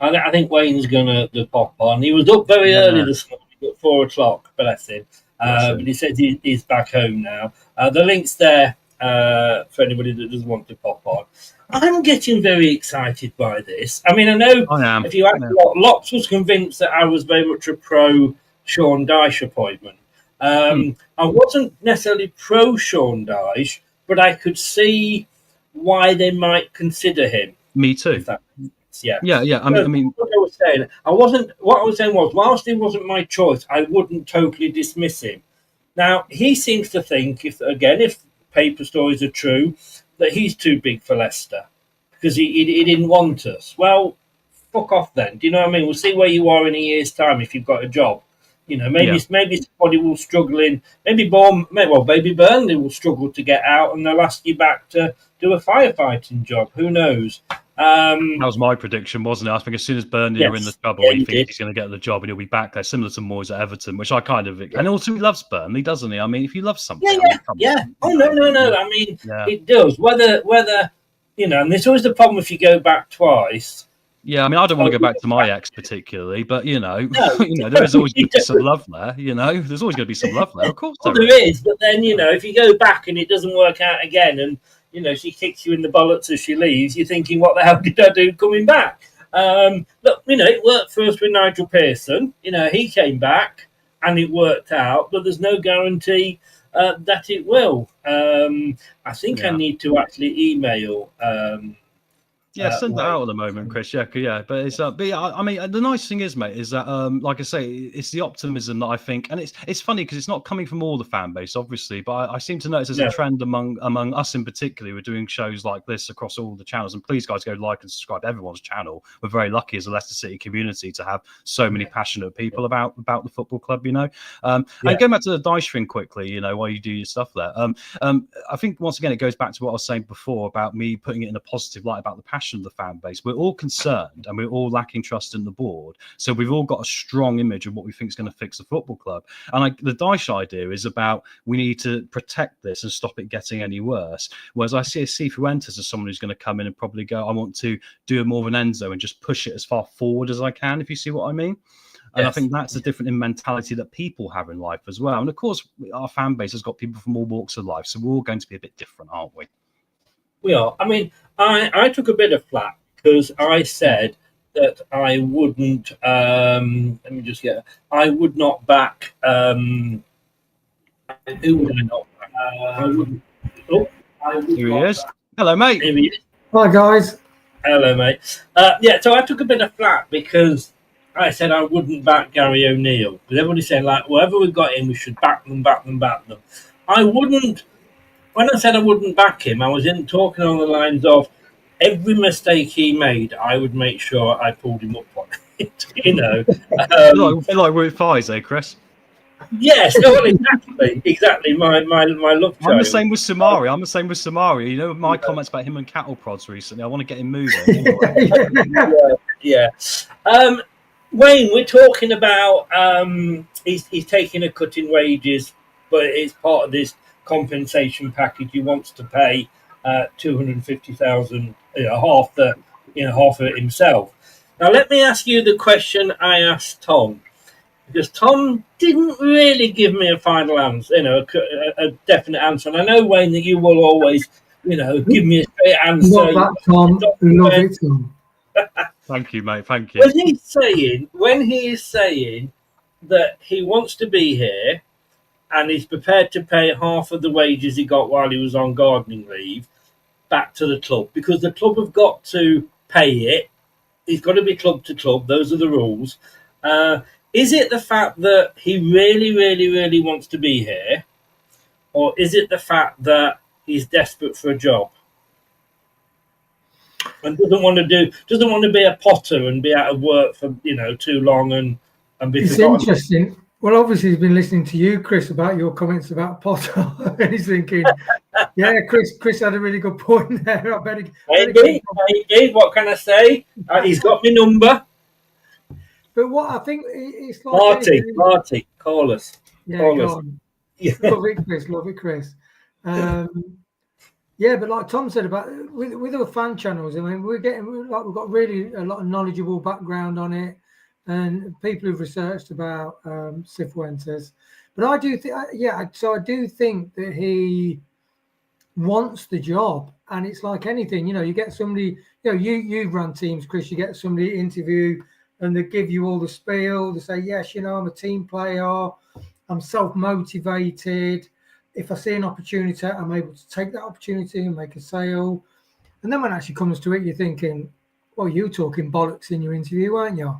I think Wayne's going to pop on. He was up very early this morning at 4 o'clock, bless him. But he said he's back home now. The link's there for anybody that doesn't want to pop on. I'm getting very excited by this. I mean, I know if you ask Lots was convinced that I was very much a pro Sean Dyche appointment. I wasn't necessarily pro Sean Dyche, but I could see why they might consider him. Me too. Yeah. I mean, what I was saying, what I was saying was, whilst he wasn't my choice, I wouldn't totally dismiss him. Now, he seems to think, if paper stories are true, that he's too big for Leicester because he didn't want us. Well, fuck off then. Do you know what I mean? We'll see where you are in a year's time if you've got a job. Maybe somebody will struggle in. Maybe Burnley will struggle to get out, and they'll ask you back to do a firefighting job. Who knows? That was my prediction, wasn't it? I think as soon as Burnley are in the trouble, he thinks he's going to get the job and he'll be back there, similar to Moyes at Everton, which I kind of... And also he loves Burnley, doesn't he? I mean, if you love something... Yeah. Oh, no. I mean, it does. Whether and there's always the problem if you go back twice. Yeah, I mean, I don't want to go back to my ex particularly, but, there is always going to be some love there, There's always going to be some love there, of course. Well, there is, but then, if you go back and it doesn't work out again and, she kicks you in the bollocks as she leaves, you're thinking, what the hell did I do coming back? Look, it worked for us with Nigel Pearson. He came back and it worked out, but there's no guarantee that it will. I think I need to actually email... send that out at the moment, Chris. Yeah. But it's I mean, the nice thing is, mate, is that like I say, it's the optimism that I think, and it's funny because it's not coming from all the fan base, obviously, but I seem to notice there's a trend among us in particular. We're doing shows like this across all the channels, and please, guys, go like and subscribe to everyone's channel. We're very lucky as a Leicester City community to have so many passionate people about the football club, And going back to the Dyche thing quickly, while you do your stuff there, I think once again it goes back to what I was saying before about me putting it in a positive light about the passion of the fan base. We're all concerned and we're all lacking trust in the board, so we've all got a strong image of what we think is going to fix the football club. And the Dyche idea is about we need to protect this and stop it getting any worse, whereas I see a Cifuentes as someone who's going to come in and probably go, I want to do more of an Enzo and just push it as far forward as I can, if you see what I mean. And I think that's a different mentality that people have in life as well. And of course our fan base has got people from all walks of life, so we're all going to be a bit different, aren't we? We are. I mean, I took a bit of flack because I said that I wouldn't. I would not back. Who would I not back? I wouldn't. Here he is. Hello, mate. Here he is. Hi, guys. Hello, mate. So I took a bit of flack because I said I wouldn't back Gary O'Neill because everybody's saying whatever we've got in, we should back them. I wouldn't. When I said I wouldn't back him, I was talking on the lines of every mistake he made, I would make sure I pulled him up on it. Like with Pfizer, Chris. Yes, exactly. My love child. I'm the same with Samari. My comments about him and cattle prods recently. I want to get him moving. Yeah. Wayne, we're talking about he's taking a cut in wages, but it's part of this compensation package. He wants to pay 250,000, half of it himself. Now let me ask you the question I asked Tom, because Tom didn't really give me a final answer, a definite answer. And I know, Wayne, that you will always, give me a straight answer. Not that, Tom. Love it, Tom. Thank you, mate. Thank you. When he is saying that he wants to be here and he's prepared to pay half of the wages he got while he was on gardening leave back to the club, because the club have got to pay it. He's got to be club to club. Those are the rules. Is it the fact that he really, really, really wants to be here, or is it the fact that he's desperate for a job and doesn't want to be a potter and be out of work for too long and be It's forgotten? interesting. Well, obviously, he's been listening to you, Chris, about your comments about Potter, and he's thinking, "Yeah, Chris had a really good point there. I better Maybe. What can I say? He's got my number. But what I think it's like Marti, call us. Yeah, call go us. on. Yeah. Love it, Chris. Yeah, but like Tom said about with our fan channels, I mean, we've got really a lot of knowledgeable background on it, and people who've researched about Cifuentes. But I do think, so I do think that he wants the job, and it's like anything, you get somebody, you've run teams, Chris. You get somebody interview, and they give you all the spiel. They say, yes, I'm a team player. I'm self-motivated. If I see an opportunity, I'm able to take that opportunity and make a sale. And then when it actually comes to it, you're thinking, well, you were talking bollocks in your interview, weren't you?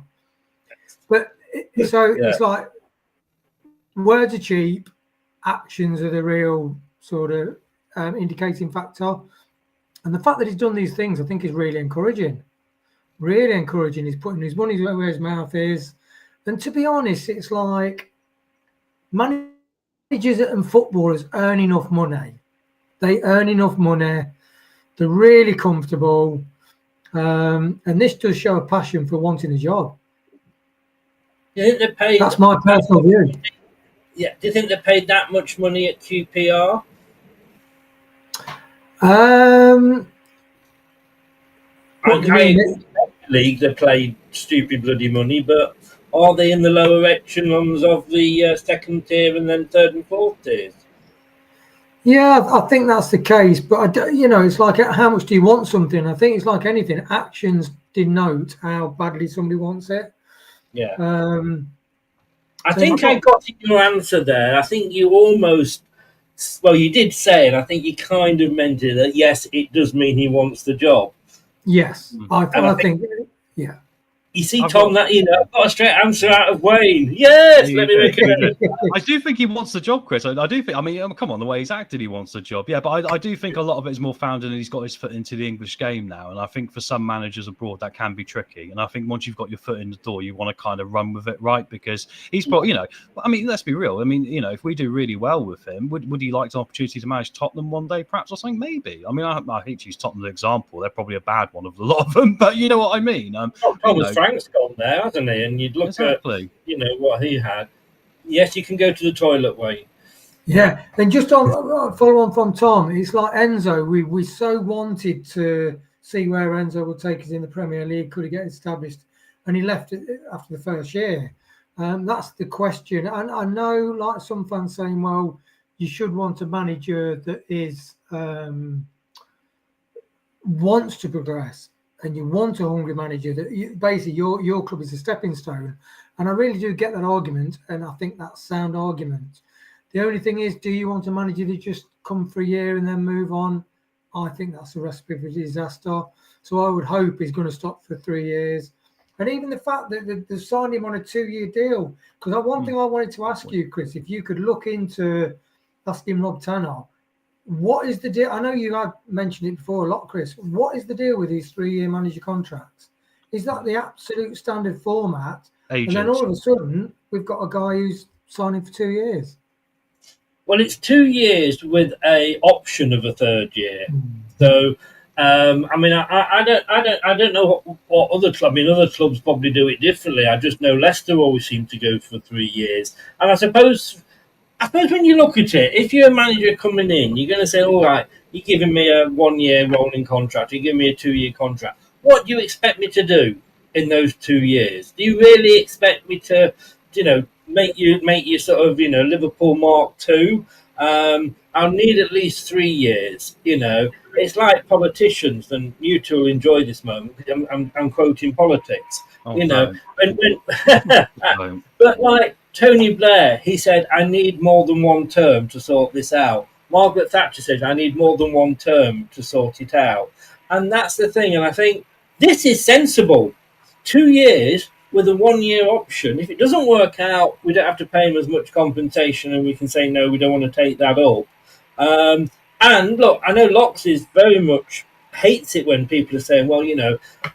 But it's like words are cheap, actions are the real sort of indicating factor. And the fact that he's done these things, I think, is really encouraging. Really encouraging. He's putting his money where his mouth is. And to be honest, it's like managers and footballers earn enough money. They earn enough money. They're really comfortable. And this does show a passion for wanting a job. Do you think they paid? That's my personal view. Yeah. Do you think they paid that much money at QPR? League, they played stupid bloody money, but are they in the lower echelons of the second tier and then third and fourth tiers? Yeah, I think that's the case. But it's like, how much do you want something? I think it's like anything. Actions denote how badly somebody wants it. Yeah. I think I got your answer there. I think you almost, you did say it. I think you kind of meant it that yes, it does mean he wants the job. Yes, I think, yeah. You see, Tom, I've got a straight answer out of Wayne. Yes, let me make it. I do think he wants the job, Chris. I do think. I mean, come on, the way he's acted, he wants the job. Yeah, but I do think a lot of it is more founded, and he's got his foot into the English game now. And I think for some managers abroad, that can be tricky. And I think once you've got your foot in the door, you want to kind of run with it, right? Because he's probably, I mean, let's be real. I mean, if we do really well with him, would he like an opportunity to manage Tottenham one day, perhaps, or something? Maybe. I mean, I hate to use Tottenham as an example. They're probably a bad one of a lot of them, but you know what I mean. Thomas Frank's gone there, hasn't he? And you'd look at, what he had. Yes, you can go to the toilet, Wayne. Yeah, and just on follow on from Tom, it's like Enzo. We so wanted to see where Enzo would take us in the Premier League. Could he get established? And he left after the first year. That's the question. And I know, like some fans saying, well, you should want a manager that is wants to progress. And you want a hungry manager that basically your club is a stepping stone. And I really do get that argument, and I think that's a sound argument. The only thing is, do you want a manager that just come for a year and then move on? I think that's a recipe for disaster. So I would hope he's going to stop for 3 years. And even the fact that they've signed him on a 2-year deal. Because one thing I wanted to ask you, Chris, if you could look into asking Rob Tanner, what is the deal? I know you had mentioned it before a lot, Chris. What is the deal with these 3-year manager contracts? Is that the absolute standard format? Agents. And then all of a sudden, we've got a guy who's signing for 2 years. Well, it's 2 years with a option of a third year. So, I mean, I don't know what other clubs. I mean, other clubs probably do it differently. I just know Leicester always seem to go for 3 years. And I suppose when you look at it, if you're a manager coming in, you're going to say, all right, you're giving me a 1-year rolling contract, you're giving me a 2-year contract. What do you expect me to do in those 2 years? Do you really expect me to, make you sort of, Liverpool Mark II? I'll need at least 3 years, It's like politicians, and you two will enjoy this moment. I'm quoting politics, but like, Tony Blair, he said, I need more than one term to sort this out. Margaret Thatcher said, I need more than one term to sort it out. And that's the thing. And I think this is sensible. 2 years with a 1 year option. If it doesn't work out, we don't have to pay him as much compensation and we can say, no, we don't want to take that up. And look, I know Locks is very much hates it when people are saying, well,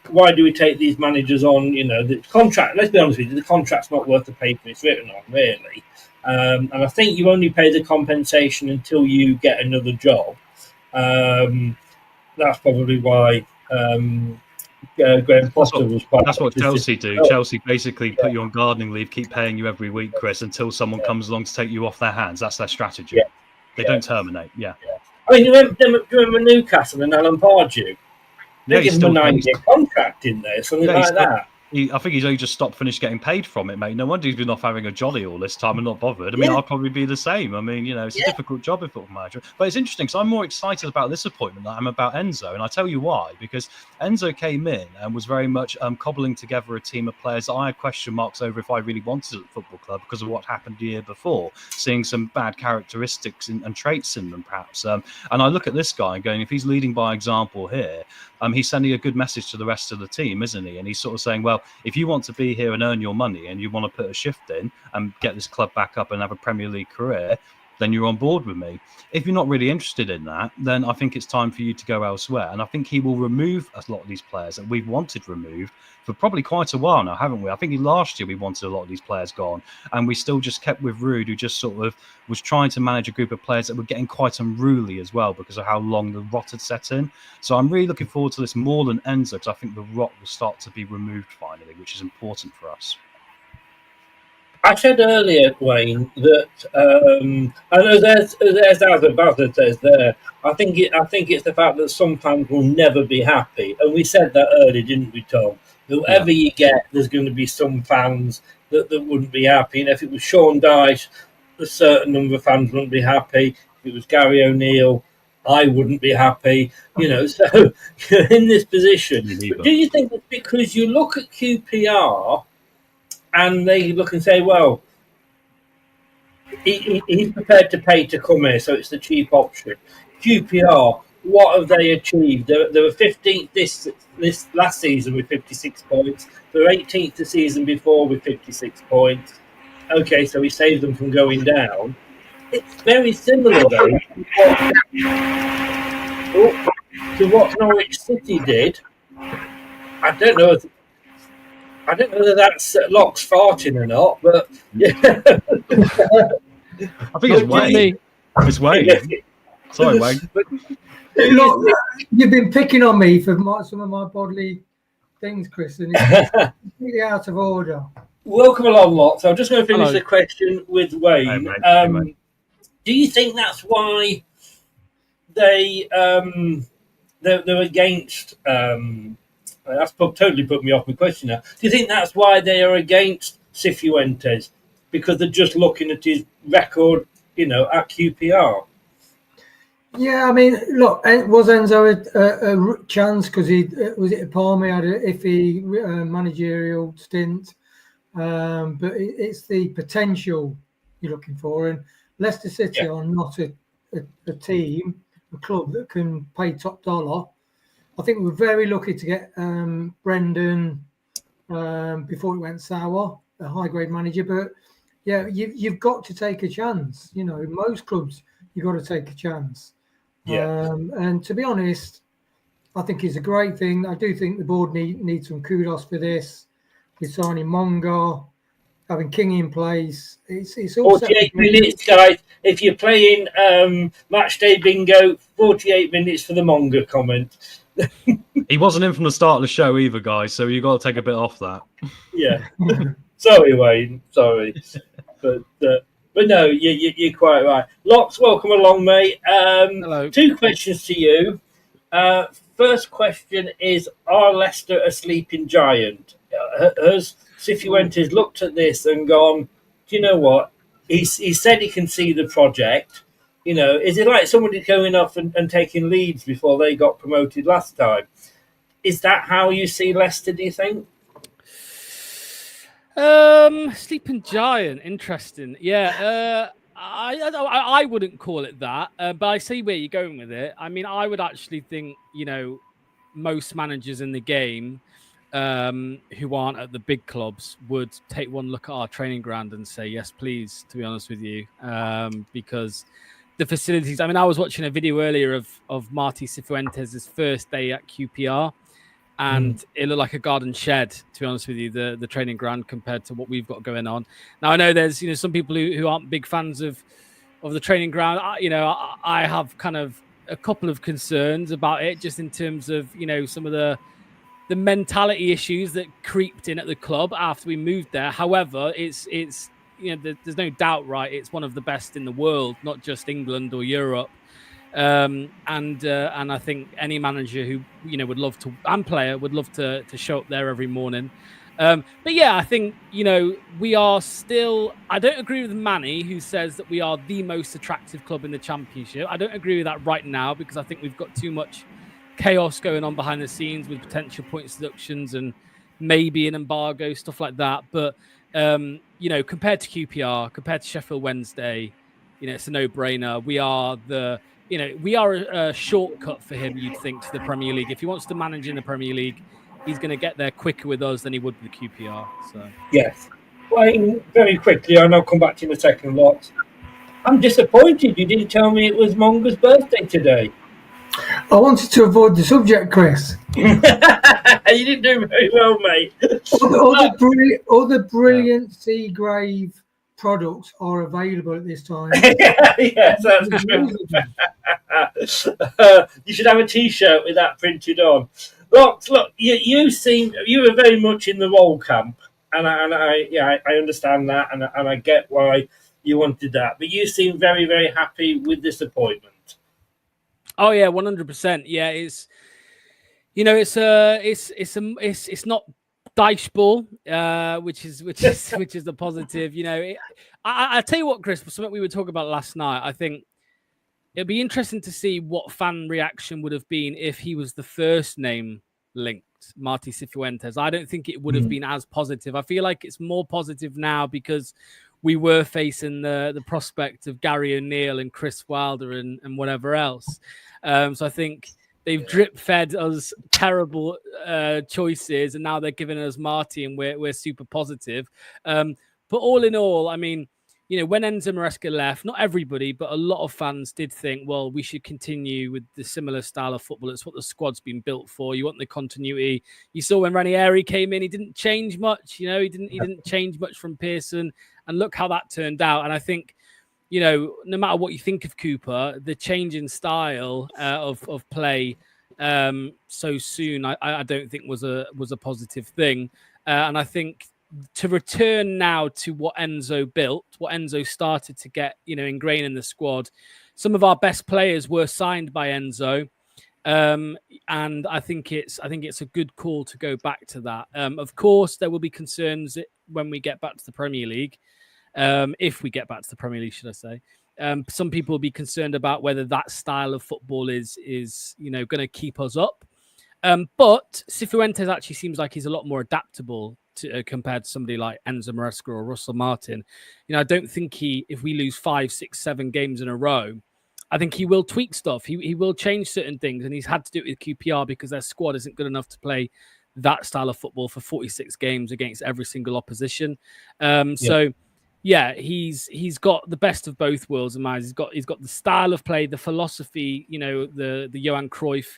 why do we take these managers on? The contract, let's be honest with you, the contract's not worth the paper it's written on, really. And I think you only pay the compensation until you get another job. That's probably why Graham Potter was quite... That's what Chelsea do. Chelsea basically put you on gardening leave, keep paying you every week, Chris, until someone comes along to take you off their hands. That's their strategy. Yeah. They don't terminate, I mean, you remember Newcastle and Alan Pardew? They give him a 9-year contract in there, something like that. I think he's only just finished getting paid from it, mate. No wonder he's been off having a jolly all this time and not bothered. I mean, I'd probably be the same. I mean, it's a difficult job as football manager. But it's interesting because I'm more excited about this appointment than I'm about Enzo. And I'll tell you why. Because Enzo came in and was very much cobbling together a team of players that I had question marks over if I really wanted at the football club because of what happened the year before, seeing some bad characteristics and traits in them, perhaps. And I look at this guy and going, if he's leading by example here, he's sending a good message to the rest of the team, isn't he? And he's sort of saying, well, if you want to be here and earn your money and you want to put a shift in and get this club back up and have a Premier League career, then you're on board with me. If you're not really interested in that, then I think it's time for you to go elsewhere. And I think he will remove a lot of these players that we've wanted removed for probably quite a while now, haven't we? I think last year we wanted a lot of these players gone, and we still just kept with Ruud, who just sort of was trying to manage a group of players that were getting quite unruly as well because of how long the rot had set in. So I'm really looking forward to this more than Enzo, because I think the rot will start to be removed finally, which is important for us. I said earlier, Wayne, that I know there's Bazza says there. I think it's the fact that some fans will never be happy, and we said that earlier, didn't we, Tom? Whoever you get, there's going to be some fans that wouldn't be happy. And if it was Sean Dyche, a certain number of fans wouldn't be happy. If it was Gary O'Neill, I wouldn't be happy. So you're in this position. But do you think it's because you look at QPR and they look and say, well, he's prepared to pay to come here, so it's the cheap option. QPR, what have they achieved? They were 15th this last season with 56 points. They were 18th the season before with 56 points. Okay, so he saved them from going down. It's very similar, though, to what Norwich City did. I don't know whether that's Locks farting or not, but yeah. I think it's Wayne. It's Wayne. Sorry, Wayne. Look, you've been picking on me for some of my bodily things, Chris, and it's completely out of order. Welcome along, Locks. I'm just going to finish the question with Wayne. Hey, mate. Do you think that's why they're against? That's totally put me off my question now. Do you think that's why they are against Cifuentes? Because they're just looking at his record, at QPR? Yeah, I mean, look, was Enzo a chance because he was it Palmer had an iffy managerial stint, but it's the potential you're looking for. And Leicester City are not a team, a club that can pay top dollar. I think we're very lucky to get Brendan before it went sour, a high grade manager. But yeah, you've got to take a chance. Most clubs you've got to take a chance. Yeah. And to be honest, I think it's a great thing. I do think the board needs some kudos for this. With signing Monga, having King in place. It's all 48 minutes, guys. If you're playing match day bingo, 48 minutes for the Monga comment. He wasn't in from the start of the show either, guys, so you've got to take a bit off that. Yeah. Sorry, Wayne. Sorry. But no, you're quite right. Locks, welcome along, mate. Hello. 2 questions to you. First question is, are Leicester a sleeping giant? Has Cifuentes looked at this and gone, do you know what? He said he can see the project. Is it like somebody going off and taking Leeds before they got promoted last time? Is that how you see Leicester, do you think? Sleeping Giant, interesting. Yeah, I wouldn't call it that, but I see where you're going with it. I mean, I would actually think, most managers in the game who aren't at the big clubs would take one look at our training ground and say, yes, please, to be honest with you, because the facilities. I mean, I was watching a video earlier of Marti Cifuentes' first day at QPR. And it looked like a garden shed, to be honest with you, the training ground compared to what we've got going on. Now, I know there's, some people who aren't big fans of the training ground. I have kind of a couple of concerns about it, just in terms of, some of the mentality issues that creeped in at the club after we moved there. However, it's there's no doubt, right? It's one of the best in the world, not just England or Europe. And I think any manager who would love to, and player would love to show up there every morning. But yeah, I think we are still. I don't agree with Manny, who says that we are the most attractive club in the Championship. I don't agree with that right now, because I think we've got too much chaos going on behind the scenes with potential points deductions and maybe an embargo, stuff like that. But compared to QPR, compared to Sheffield Wednesday, it's a no-brainer. We are we are a shortcut for him, you'd think, to the Premier League. If he wants to manage in the Premier League, he's going to get there quicker with us than he would with QPR. So Yes. Well, very quickly, and I'll come back to you in a second, Lot. I'm disappointed you didn't tell me it was Monga's birthday today. I wanted to avoid the subject, Chris. You didn't do very well, mate. All the brilliant Seagrave products are available at this time. Yes, that's true. You should have a T-shirt with that printed on. Look, you were very much in the role camp, and I understand that, and I get why you wanted that. But you seem very, very happy with this appointment. Oh yeah, 100%. Yeah, it's it's not dice ball, which is the positive. I tell you what, Chris, something we were talking about last night. I think it'd be interesting to see what fan reaction would have been if he was the first name linked, Marti Cifuentes. I don't think it would have been as positive. I feel like it's more positive now because we were facing the prospect of Gary O'Neill and Chris Wilder and whatever else. So I think they've drip fed us terrible choices, and now they're giving us Marti, and we're super positive. But all in all, I mean, when Enzo Maresca left, not everybody, but a lot of fans did think, well, we should continue with the similar style of football. It's what the squad's been built for. You want the continuity. You saw when Ranieri came in, he didn't change much. He didn't change much from Pearson, and look how that turned out. And I think, no matter what you think of Cooper, the change in style of play so soon, I don't think was a positive thing. And I think to return now to what Enzo built, what Enzo started to get, ingrained in the squad. Some of our best players were signed by Enzo. And I think it's a good call to go back to that. Of course, there will be concerns when we get back to the Premier League. If we get back to the Premier League, should I say? Some people will be concerned about whether that style of football is going to keep us up. But Cifuentes actually seems like he's a lot more adaptable compared to somebody like Enzo Maresca or Russell Martin. I don't think if we lose 5, 6, 7 games in a row, I think he will tweak stuff. He will change certain things, and he's had to do it with QPR because their squad isn't good enough to play that style of football for 46 games against every single opposition. So yeah, he's got the best of both worlds in mind. He's got the style of play, the philosophy, the Johan Cruyff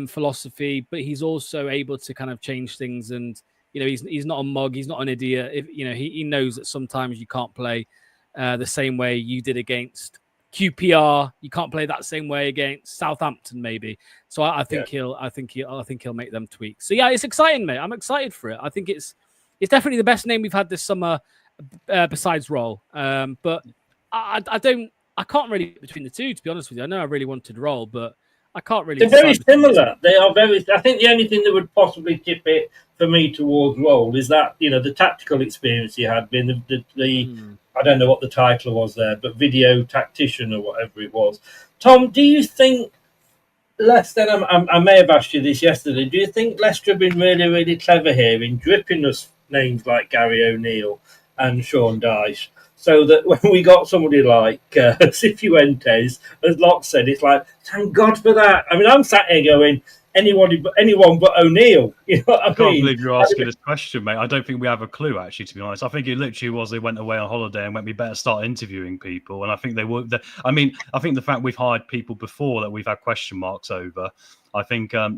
philosophy, but he's also able to kind of change things. And he's not a mug, he's not an idiot. He knows that sometimes you can't play the same way you did against QPR. You can't play that same way against Southampton, maybe. So I think he'll make them tweaks. So yeah, it's exciting, mate. I'm excited for it. I think it's definitely the best name we've had this summer. Besides Roll, but I can't really between the two, to be honest with you. I know I really wanted Roll, but I can't really. They're very similar. They are very. I think the only thing that would possibly tip it for me towards Roll is that the tactical experience he had, being the I don't know what the title was there, but video tactician or whatever it was. Tom, do you think Leicester? I may have asked you this yesterday. Do you think Leicester have been really, really clever here in dripping us names like Gary O'Neill and Sean Dyche. So that when we got somebody like Cifuentes, as Locke said, it's like, thank God for that. I mean, I'm sat here going, anyone but O'Neill. You know what I I can't mean? believe you're asking this question, mate. I don't think we have a clue, actually, to be honest. I think it literally was they went away on holiday and went, we better start interviewing people. And I think they were. I think the fact we've hired people before that we've had question marks over, I think, I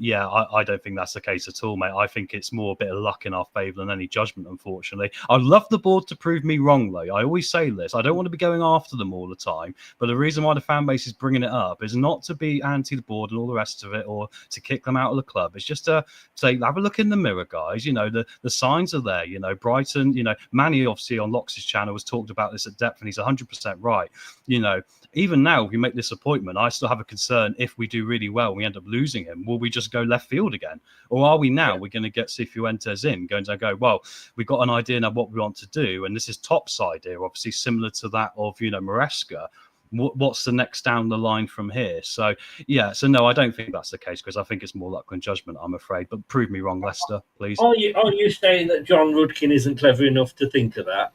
don't think that's the case at all, mate. I think it's more a bit of luck in our favour than any judgment, unfortunately. I'd love the board to prove me wrong, though. I always say this. I don't want to be going after them all the time. But the reason why the fan base is bringing it up is not to be anti the board and all the rest of it or to kick them out of the club. It's just to say, have a look in the mirror, guys. You know, the signs are there. You know, Brighton, you know, Manny, obviously, on Locke's channel has talked about this at depth, and he's 100% right. You know, even now, if we make this appointment, I still have a concern if we do really well and we end up losing him, will we just go left field again? Or are we now, we're going to get Cifuentes in, going to go, well, we've got an idea now what we want to do, and this is topside here, obviously similar to that of, you know, Maresca. What's the next down the line from here? So, no, I don't think that's the case, because I think it's more luck than judgment, I'm afraid. But prove me wrong, Leicester, please. Are you saying that John Rudkin isn't clever enough to think of that?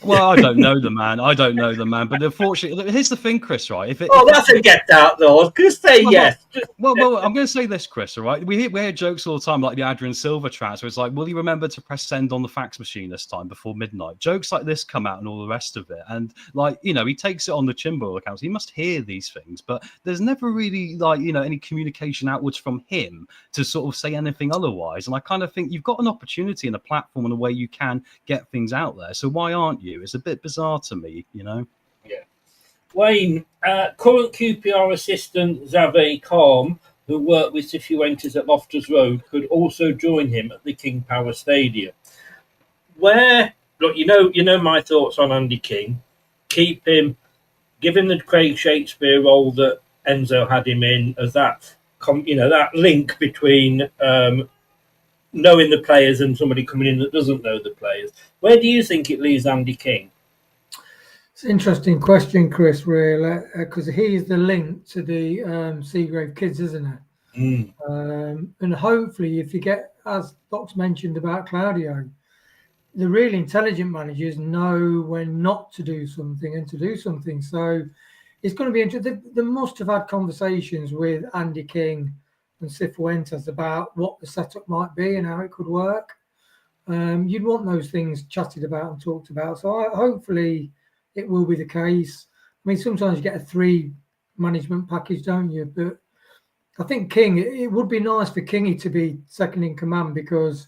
Well, I don't know the man. But unfortunately, here's the thing, Chris. Right? That's a get out though. Just say yes. Well, I'm going to say this, Chris. All right, we hear jokes all the time, like the Adrian Silva transfer. It's like, will you remember to press send on the fax machine this time before midnight? Jokes like this come out and all the rest of it, and like, you know, he takes it on the Chimbo accounts. He must hear these things, but there's never really, like, you know, any communication outwards from him to sort of say anything otherwise. And I kind of think you've got an opportunity and a platform and a way you can get things out there. So why aren't you? It's a bit bizarre to me, you know. Yeah. Wayne, current QPR assistant Xavier Calm, who worked with Cifuentes at Loftus Road, could also join him at the King Power Stadium. Where, look, you know my thoughts on Andy King. Keep him, give him the Craig Shakespeare role that Enzo had him in, as that, that link between knowing the players and somebody coming in that doesn't know the players. Where do you think it leaves Andy King? It's an interesting question, Chris, really, because he is the link to the Seagrave kids, isn't it? And hopefully, if you get, as Doc's mentioned about Claudio, the really intelligent managers know when not to do something and to do something. So it's going to be interesting. They must have had conversations with Andy King and Cifuentes about what the setup might be and how it could work. You'd want those things chatted about and talked about. So hopefully it will be the case. I mean, sometimes you get a 3 management package, don't you? But I think King, it would be nice for Kingy to be second in command, because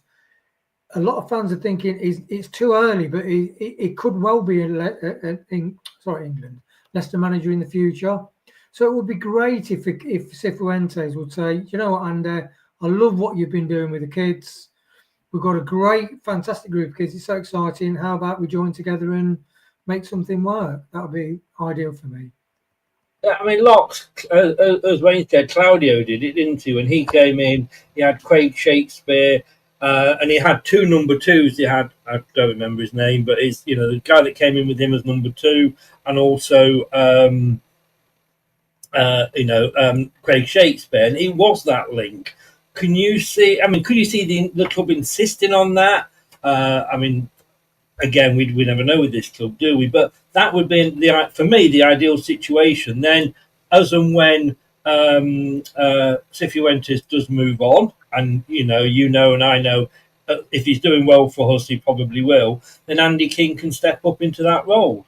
a lot of fans are thinking it's too early, but it could well be England, Leicester manager in the future. So it would be great if Cifuentes would say, you know what, Andy, I love what you've been doing with the kids. We've got a great, fantastic group of kids. It's so exciting. How about we join together and make something work? That would be ideal for me. Yeah, I mean, Locke, as Wayne said, Claudio did it, didn't he? When he came in, he had Craig Shakespeare, and he had 2 number 2s. He had, I don't remember his name, but he's, you know, the guy that came in with him as number 2, and also Craig Shakespeare, and he was that link. Can you see? I mean, could you see the club insisting on that? I mean, again, we never know with this club, do we? But that would be for me the ideal situation. Then, as and when Cifuentes does move on, and you know, and I know if he's doing well for us, he probably will. Then Andy King can step up into that role.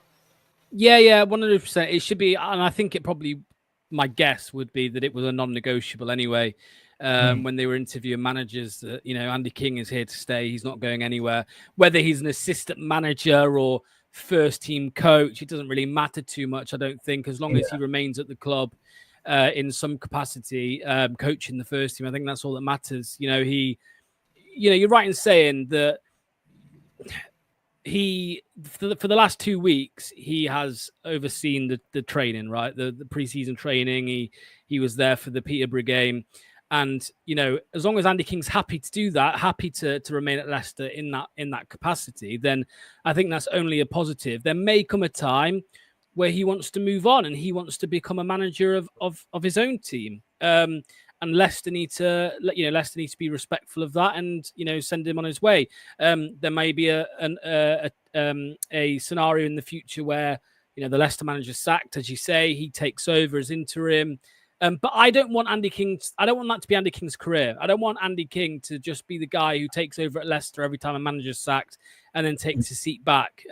Yeah, 100%. It should be, and I think it probably. My guess would be that it was a non-negotiable anyway. When they were interviewing managers, Andy King is here to stay. He's not going anywhere. Whether he's an assistant manager or first team coach, it doesn't really matter too much, I don't think, as long as he remains at the club in some capacity, coaching the first team. I think that's all that matters. You're right in saying that for the last 2 weeks, he has overseen the training, right? The preseason training. He was there for the Peterborough game. And, as long as Andy King's happy to do that, happy to remain at Leicester in that capacity, then I think that's only a positive. There may come a time where he wants to move on and he wants to become a manager of his own team. And Leicester need to Leicester needs to be respectful of that and send him on his way. There may be a scenario in the future where the Leicester manager's sacked, as you say, he takes over as interim. But I don't want Andy King. I don't want that to be Andy King's career. I don't want Andy King to just be the guy who takes over at Leicester every time a manager's sacked and then takes his seat back.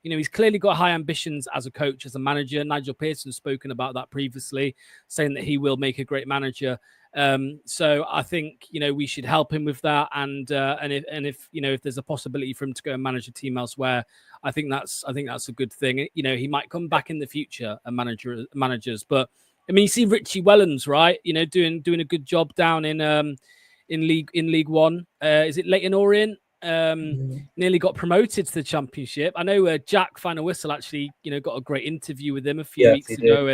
He's clearly got high ambitions as a coach, as a manager. Nigel Pearson's spoken about that previously, saying that he will make a great manager. So I think we should help him with that, and if there's a possibility for him to go and manage a team elsewhere, I think that's a good thing. He might come back in the future, managers, but I mean, you see Richie Wellens, right? Doing a good job down in League One. Is it Leyton Orient? Nearly got promoted to the Championship. I know Jack Final Whistle actually, got a great interview with him a few weeks ago,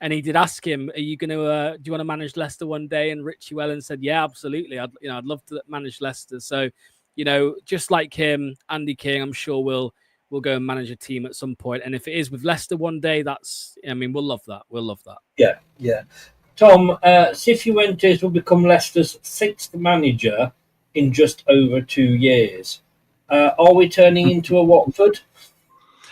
and he did ask him, "Are you going to? Do you want to manage Leicester one day?" And Richie Wellens said, "Yeah, absolutely. I'd love to manage Leicester." So, just like him, Andy King, I'm sure will go and manage a team at some point. And if it is with Leicester one day, we'll love that. We'll love that. Yeah. Tom, Cifuentes will become Leicester's 6th manager in just over 2 years. Are we turning into a Watford?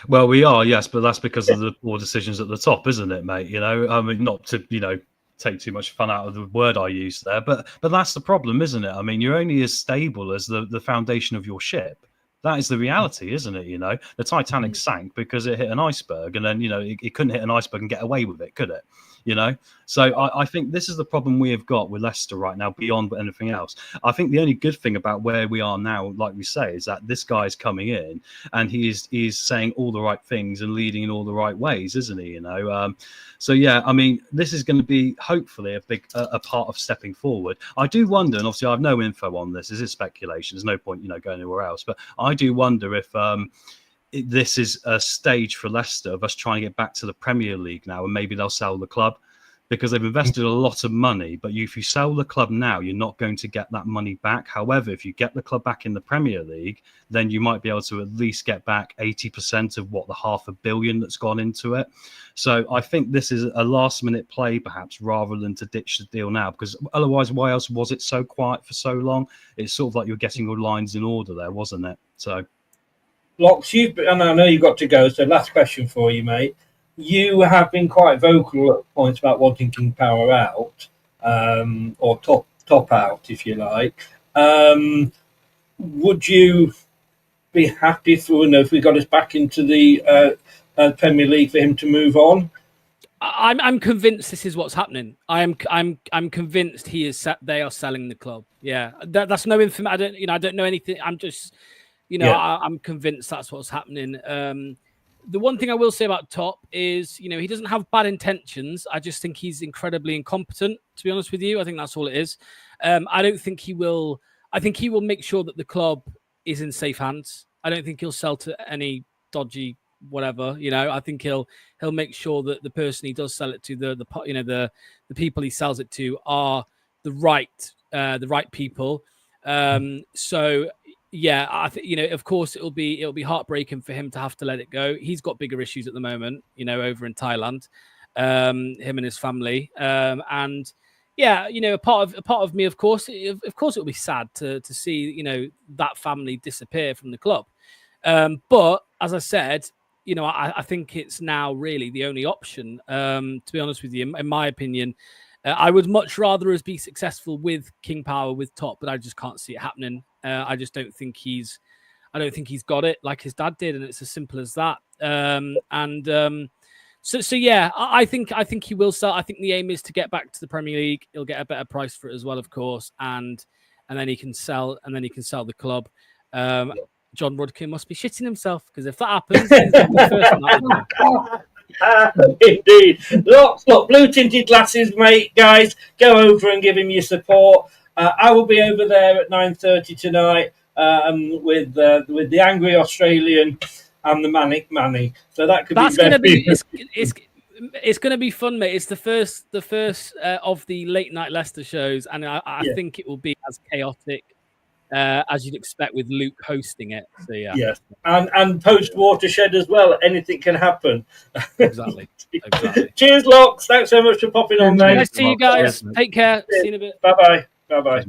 Well, we are, yes, but that's because of the poor decisions at the top, isn't it, mate? Not to, take too much fun out of the word I used there, but that's the problem, isn't it? I mean, you're only as stable as the foundation of your ship. That is the reality, isn't it? The Titanic sank because it hit an iceberg, and then, it couldn't hit an iceberg and get away with it, could it? So I think this is the problem we have got with Leicester right now, beyond anything else. I think the only good thing about where we are now, like we say, is that this guy is coming in and he's saying all the right things and leading in all the right ways, isn't he? So yeah, I mean, this is going to be hopefully a big a part of stepping forward. I do wonder, and obviously I have no info on this. This is speculation. There's no point, going anywhere else. But I do wonder if this is a stage for Leicester of us trying to get back to the Premier League now, and maybe they'll sell the club, because they've invested a lot of money. But if you sell the club now, you're not going to get that money back. However, if you get the club back in the Premier League, then you might be able to at least get back 80% of what the $500 million that's gone into it. So I think this is a last-minute play, perhaps, rather than to ditch the deal now, because otherwise, why else was it so quiet for so long? It's sort of like you're getting your lines in order there, wasn't it? So, Locks, and I know you've got to go, so last question for you, mate. You have been quite vocal at points about wanting King Power out, or top out, if you like. Would you be happy if we got us back into the Premier League for him to move on? I'm convinced this is what's happening. I'm convinced they are selling the club. Yeah, that's no information. I don't know anything. I'm just, I'm convinced that's what's happening. The one thing I will say about Top is, he doesn't have bad intentions. I just think he's incredibly incompetent, to be honest with you. I think that's all it is. I don't think he will. I think he will make sure that the club is in safe hands. I don't think he'll sell to any dodgy whatever. I think he'll make sure that the person he does sell it to, the people he sells it to, are the right people. So. Yeah, I think of course it'll be heartbreaking for him to have to let it go. He's got bigger issues at the moment, over in Thailand, him and his family. And yeah, a part of me, of course it'll be sad to see that family disappear from the club. But as I said, I think it's now really the only option. To be honest with you, in my opinion. I would much rather us be successful with King Power, with Top, but I just can't see it happening. I just don't think he's got it like his dad did, and it's as simple as that. So yeah, I think he will sell. I think the aim is to get back to the Premier League. He'll get a better price for it as well, of course, and then he can sell, the club. John Rudkin must be shitting himself, because if that happens, he's the first one. Indeed. Look, blue tinted glasses, mate, guys. Go over and give him your support. I will be over there at 9:30 tonight with the angry Australian and the manic Manny. So that's going to be it's going to be fun, mate. It's the first of the late night Leicester shows, and I think it will be as chaotic as you'd expect with Luke hosting it. So yeah, Yes, and post watershed as well. Anything can happen. exactly. Cheers, Locks. Thanks so much for popping on, mate. Nice to see you guys. Take care. See you in a bit. Bye bye.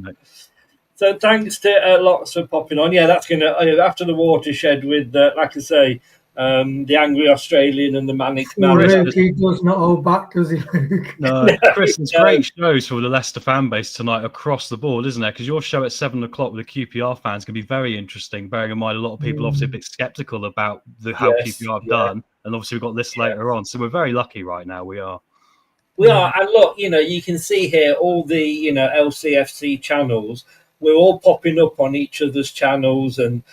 So thanks to Locks for popping on. Yeah, that's gonna after the watershed with like I say. The angry Australian and the manic man. He does not hold back, does he, Luke? No, Chris, it's great shows for the Leicester fan base tonight across the board, isn't it? Because your show at 7 o'clock with the QPR fans can be very interesting, bearing in mind a lot of people obviously a bit sceptical about how QPR have done. And obviously we've got this later on. So we're very lucky right now. We are. And look, you can see here all the, LCFC channels. We're all popping up on each other's channels, and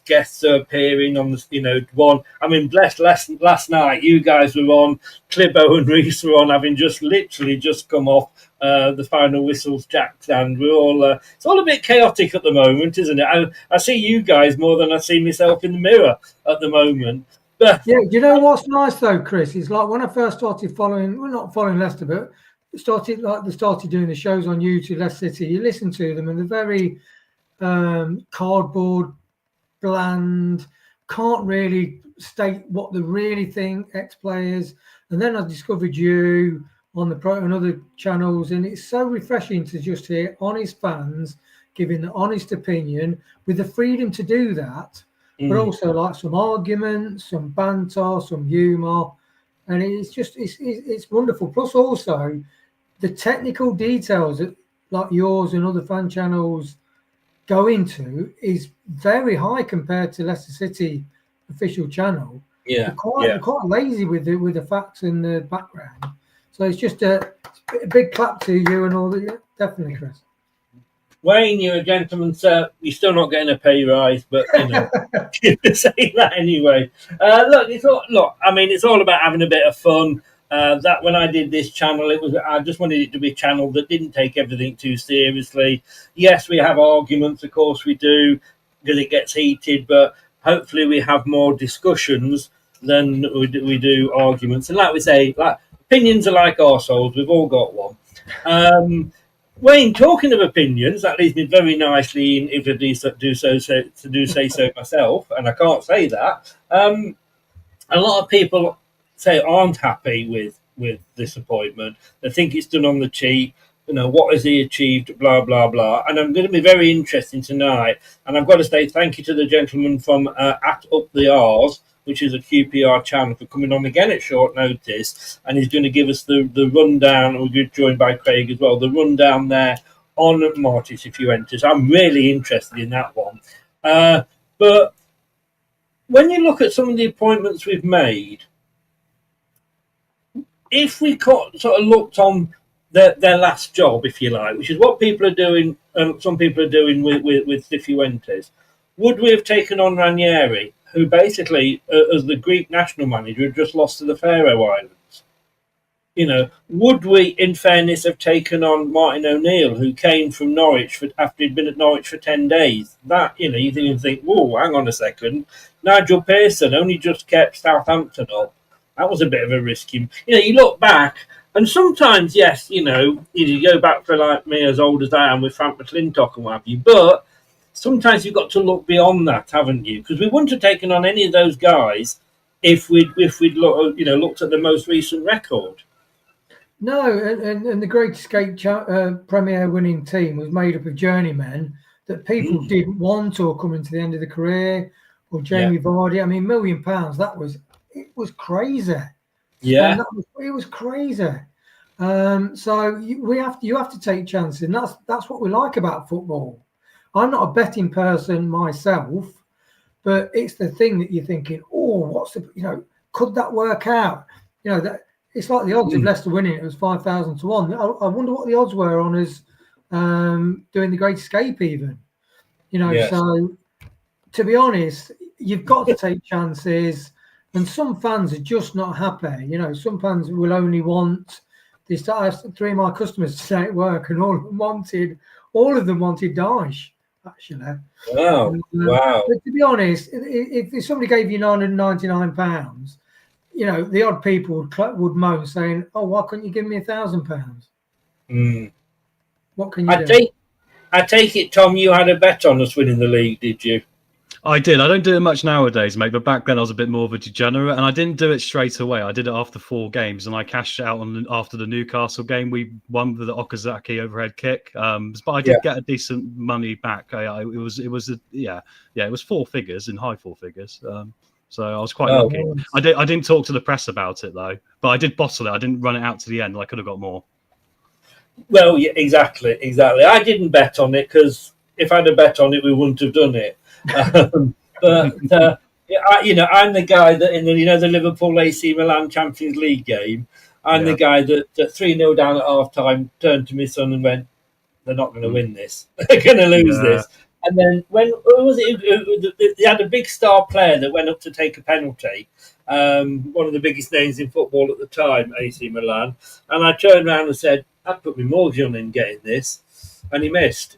guests are appearing on the one. I mean, bless last night you guys were on, Clibbo and Reese were on, having literally just come off the final whistles jacked, and we're all it's all a bit chaotic at the moment, isn't it? I see you guys more than I see myself in the mirror at the moment. But yeah, you know what's nice though, Chris? It's like when I first started not following Leicester, but they started doing the shows on YouTube, Leicester City. You listen to them, and they're very cardboard, bland. Can't really state what they really think. Ex-players, and then I discovered you on the Pro and other channels, and it's so refreshing to just hear honest fans giving the honest opinion with the freedom to do that, but also like some arguments, some banter, some humour, and it's wonderful. Plus also the technical details that like yours and other fan channels go into is very high compared to Leicester City official channel. Yeah, they're quite lazy with the facts in the background. So it's just a big clap to you and all that. Definitely, Chris. Wayne, you're a gentleman, sir. You're still not getting a pay rise, but you can say that anyway. It's all about having a bit of fun. That when I did this channel, I just wanted it to be a channel that didn't take everything too seriously. Yes, we have arguments, of course we do, because it gets heated, but hopefully we have more discussions than we do arguments. And like we say, opinions are like arseholes. We've all got one. Wayne, talking of opinions, that leads me very nicely in, if I do say so myself, and I can't say that. A lot of people aren't happy with this appointment. They think it's done on the cheap. What has he achieved? Blah blah blah. And I'm going to be very interesting tonight. And I've got to say thank you to the gentleman from at Up the R's, which is a QPR channel, for coming on again at short notice. And he's going to give us the rundown. We're joined by Craig as well. The rundown there on Marti Cifuentes. I'm really interested in that one. But when you look at some of the appointments we've made, if we sort of looked on their last job, if you like, which is what people are doing, some people are doing with Cifuentes, would we have taken on Ranieri, who basically, as the Greek national manager, had just lost to the Faroe Islands? Would we, in fairness, have taken on Martin O'Neill, who came from Norwich after he'd been at Norwich for 10 days? That, you think, whoa, hang on a second. Nigel Pearson only just kept Southampton up. That was a bit of a risky. You look back, and sometimes, yes, you go back for like me, as old as I am, with Frank McClintock and what have you, but sometimes you've got to look beyond that, haven't you? Because we wouldn't have taken on any of those guys if we'd looked at the most recent record. No, and the Great Escape Premier winning team was made up of journeymen that people didn't want or coming to the end of the career, or Jamie Vardy. I mean, £1 million, it was crazy. Yeah, it was crazy. So you have to take chances, and that's what we like about football. I'm not a betting person myself, but it's the thing that you're thinking, could that work out? That it's like the odds of Leicester winning. It was 5,000 to 1. I wonder what the odds were on us doing the Great Escape even. Yes. So to be honest, you've got to take chances. And some fans are just not happy. Some fans will only want this. I had 3 of my customers today at work, and all of them wanted Daesh, actually. Wow. Wow. But to be honest, if somebody gave you £999, the odd people would moan saying, "Oh, why couldn't you give me £1,000?" What can you do? I take it, Tom, you had a bet on us winning the league, did you? I did. I don't do it much nowadays, mate, but back then I was a bit more of a degenerate, and I didn't do it straight away. I did it after 4 games, and I cashed out after the Newcastle game. We won with the Okazaki overhead kick, but I did get a decent money back. It was 4 figures, in high 4 figures. So I was quite lucky. I didn't talk to the press about it though, but I did bottle it. I didn't run it out to the end. I could have got more. Well, yeah, exactly. I didn't bet on it because if I'd have bet on it, we wouldn't have done it. I'm the guy that in the Liverpool AC Milan Champions League game, I'm the guy that 3-0 down at half time turned to my son and went, "They're not going to win this. They're going to lose this." And then when they had a big star player that went up to take a penalty, one of the biggest names in football at the time, AC Milan, and I turned around and said, "I'd put my mortgage on him getting this," and he missed.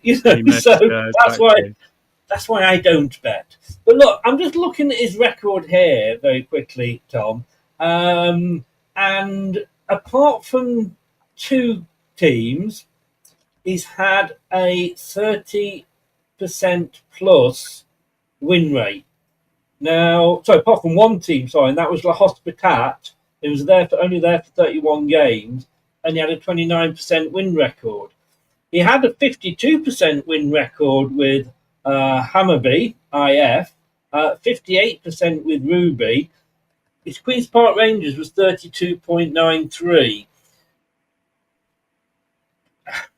That's why I don't bet. But look, I'm just looking at his record here very quickly, Tom. And apart from 2 teams, he's had a 30% plus win rate. Now, apart from 1 team, and that was La Hospitat. He was only there for 31 games, and he had a 29% win record. He had a 52% win record with Hammarby, IF, 58% with Ruby. His Queen's Park Rangers was 32.93.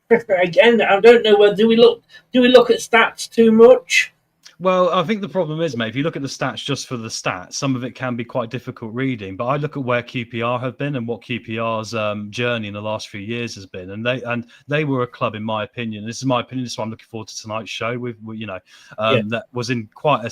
Again, I don't know whether do we look at stats too much? Well, I think the problem is, mate, if you look at the stats just for the stats, some of it can be quite difficult reading. But I look at where QPR have been and what QPR's journey in the last few years has been, and they were a club, in my opinion. This is my opinion. This is why I'm looking forward to tonight's show. That was in quite a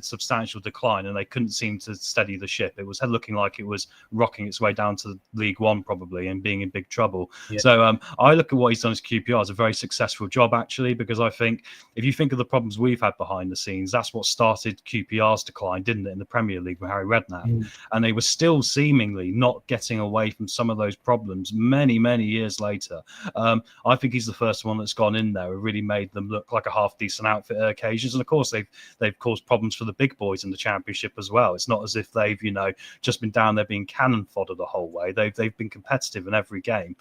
substantial decline, and they couldn't seem to steady the ship. It was looking like it was rocking its way down to League One probably and being in big trouble. Yeah. So I look at what he's done as QPR as a very successful job actually, because I think if you think of the problems we've had behind the scenes, that's what started QPR's decline, didn't it, in the Premier League with Harry Redknapp? And they were still seemingly not getting away from some of those problems many years later. I think he's the first one that's gone in there and really made them look like a half decent outfit at occasions. And of course they've caused problems for the big boys in the Championship as well. It's not as if they've just been down there being cannon fodder the whole way. They've been competitive in every game,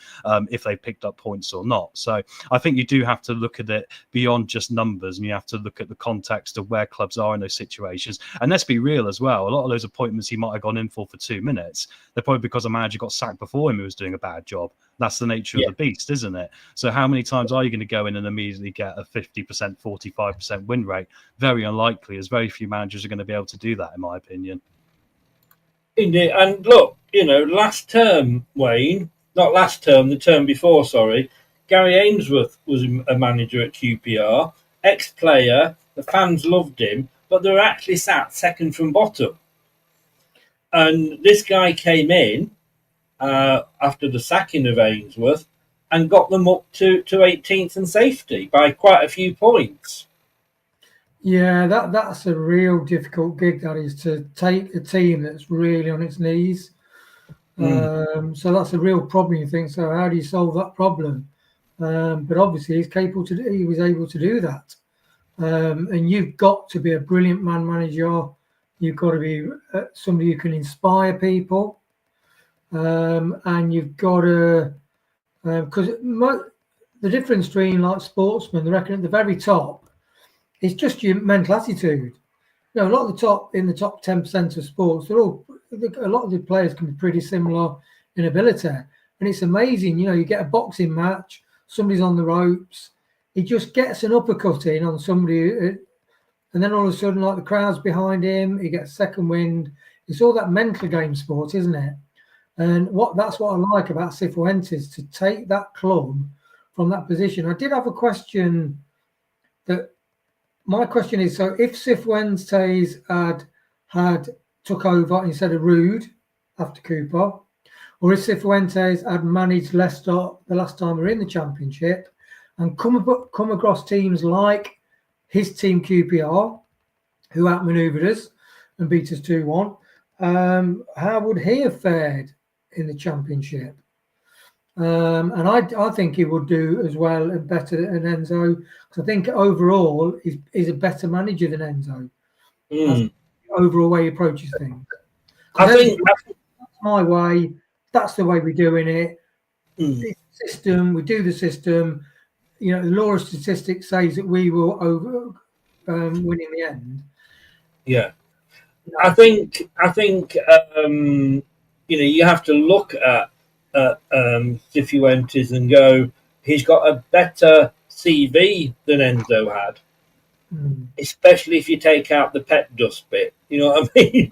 if they picked up points or not. So I think you do have to look at it beyond just numbers, and you have to look at the context of where clubs are in those situations. And let's be real as well, a lot of those appointments he might have gone in for 2 minutes, they're probably because a manager got sacked before him who was doing a bad job. That's the nature of the beast, isn't it? So how many times are you going to go in and immediately get a 50%, 45% win rate? Very unlikely, as very few managers are going to be able to do that, in my opinion. Indeed. And look, last term, Wayne, not last term, the term before, sorry, Gary Ainsworth was a manager at QPR, ex-player. The fans loved him, but they were actually sat second from bottom. And this guy came in after the sacking of Ainsworth and got them up to 18th and safety by quite a few points. Yeah, that's a real difficult gig, that is, to take a team that's really on its knees. So that's a real problem, you think. So how do you solve that problem? But obviously he was able to do that. And you've got to be a brilliant manager. You've got to be somebody who can inspire people. And you've got to, because the difference between like sportsmen, they reckon at the very top, it's just your mental attitude. A lot of the top 10% of sports, a lot of the players can be pretty similar in ability. And it's amazing, you get a boxing match, somebody's on the ropes, he just gets an uppercut in on somebody, and then all of a sudden, like the crowd's behind him, he gets second wind. It's all that mental game sport, isn't it? And that's what I like about Cifuentes, to take that club from that position. I did have a question. My question is, so if Cifuentes had took over instead of Rude after Cooper, or if Cifuentes had managed Leicester the last time we were in the Championship, and come across teams like his team QPR, who outmanoeuvred us and beat us 2-1, how would he have fared in the Championship? And I think he would do as well and better than Enzo, because I think overall he's a better manager than Enzo. That's the overall way he approaches things. I think that's my way. That's the way we're doing it. It's the system. We do the system. You know, the law of statistics says that we will win in the end. Yeah, I think you have to look at Cifuentes and go, he's got a better CV than Enzo had, especially if you take out the pet dust bit. You know what I mean?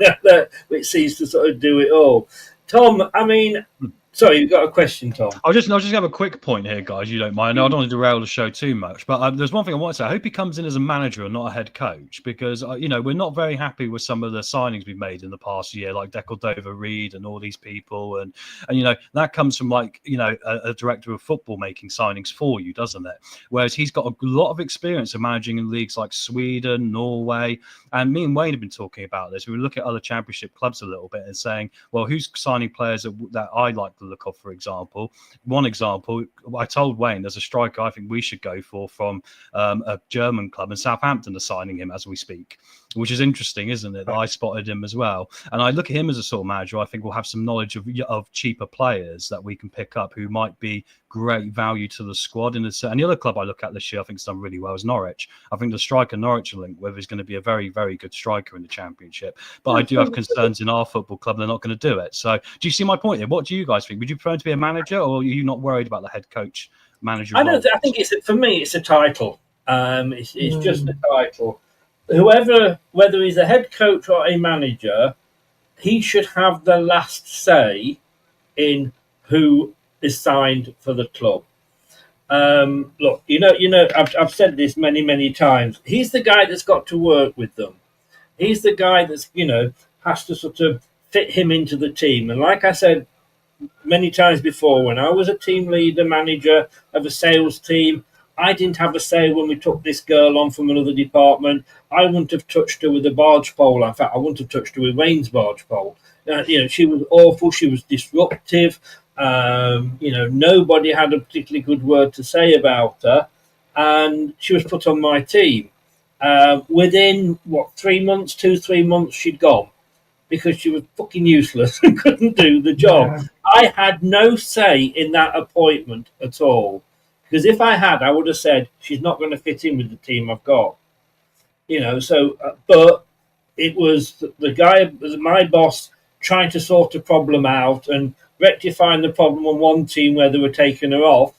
Which seems to sort of do it all. Tom, I mean, sorry, you've got a question, Tom. I'll just have a quick point here, guys. You don't mind? I don't want to derail the show too much, but there's one thing I want to say. I hope he comes in as a manager and not a head coach, because we're not very happy with some of the signings we've made in the past year, like Decordova Reed and all these people, and that comes from a director of football making signings for you, doesn't it? Whereas he's got a lot of experience of managing in leagues like Sweden, Norway, and me and Wayne have been talking about this. We look at other championship clubs a little bit and saying, well, who's signing players that I like to look of, for example. One example, I told Wayne there's a striker I think we should go for from a German club, and Southampton are signing him as we speak, which is interesting, isn't it? That I spotted him as well. And I look at him as a sort of manager I think will have some knowledge of cheaper players that we can pick up who might be great value to the squad. And the other club I look at this year I think has done really well is Norwich. I think the striker Norwich are linked with is going to be a very, very good striker in the Championship. But I do have concerns in our football club they're not going to do it. So do you see my point here? What do you guys think? Would you prefer to be a manager, or are you not worried about the head coach manager? I think for me it's a title. It's just a title. Whoever, whether he's a head coach or a manager, he should have the last say in who is signed for the club. Look, I've said this many times. He's the guy that's got to work with them. He's the guy that's has to sort of fit him into the team. And like I said many times before, when I was a team leader, manager of a sales team, I didn't have a say when we took this girl on from another department. I wouldn't have touched her with a barge pole. In fact, I wouldn't have touched her with Wayne's barge pole. She was awful. She was disruptive. Nobody had a particularly good word to say about her, and she was put on my team. Within 3 months, she'd gone because she was fucking useless and couldn't do the job. Yeah. I had no say in that appointment at all, because if I had, I would have said she's not going to fit in with the team I've got. But it was the guy, my boss, trying to sort a problem out and rectifying the problem on one team where they were taking her off,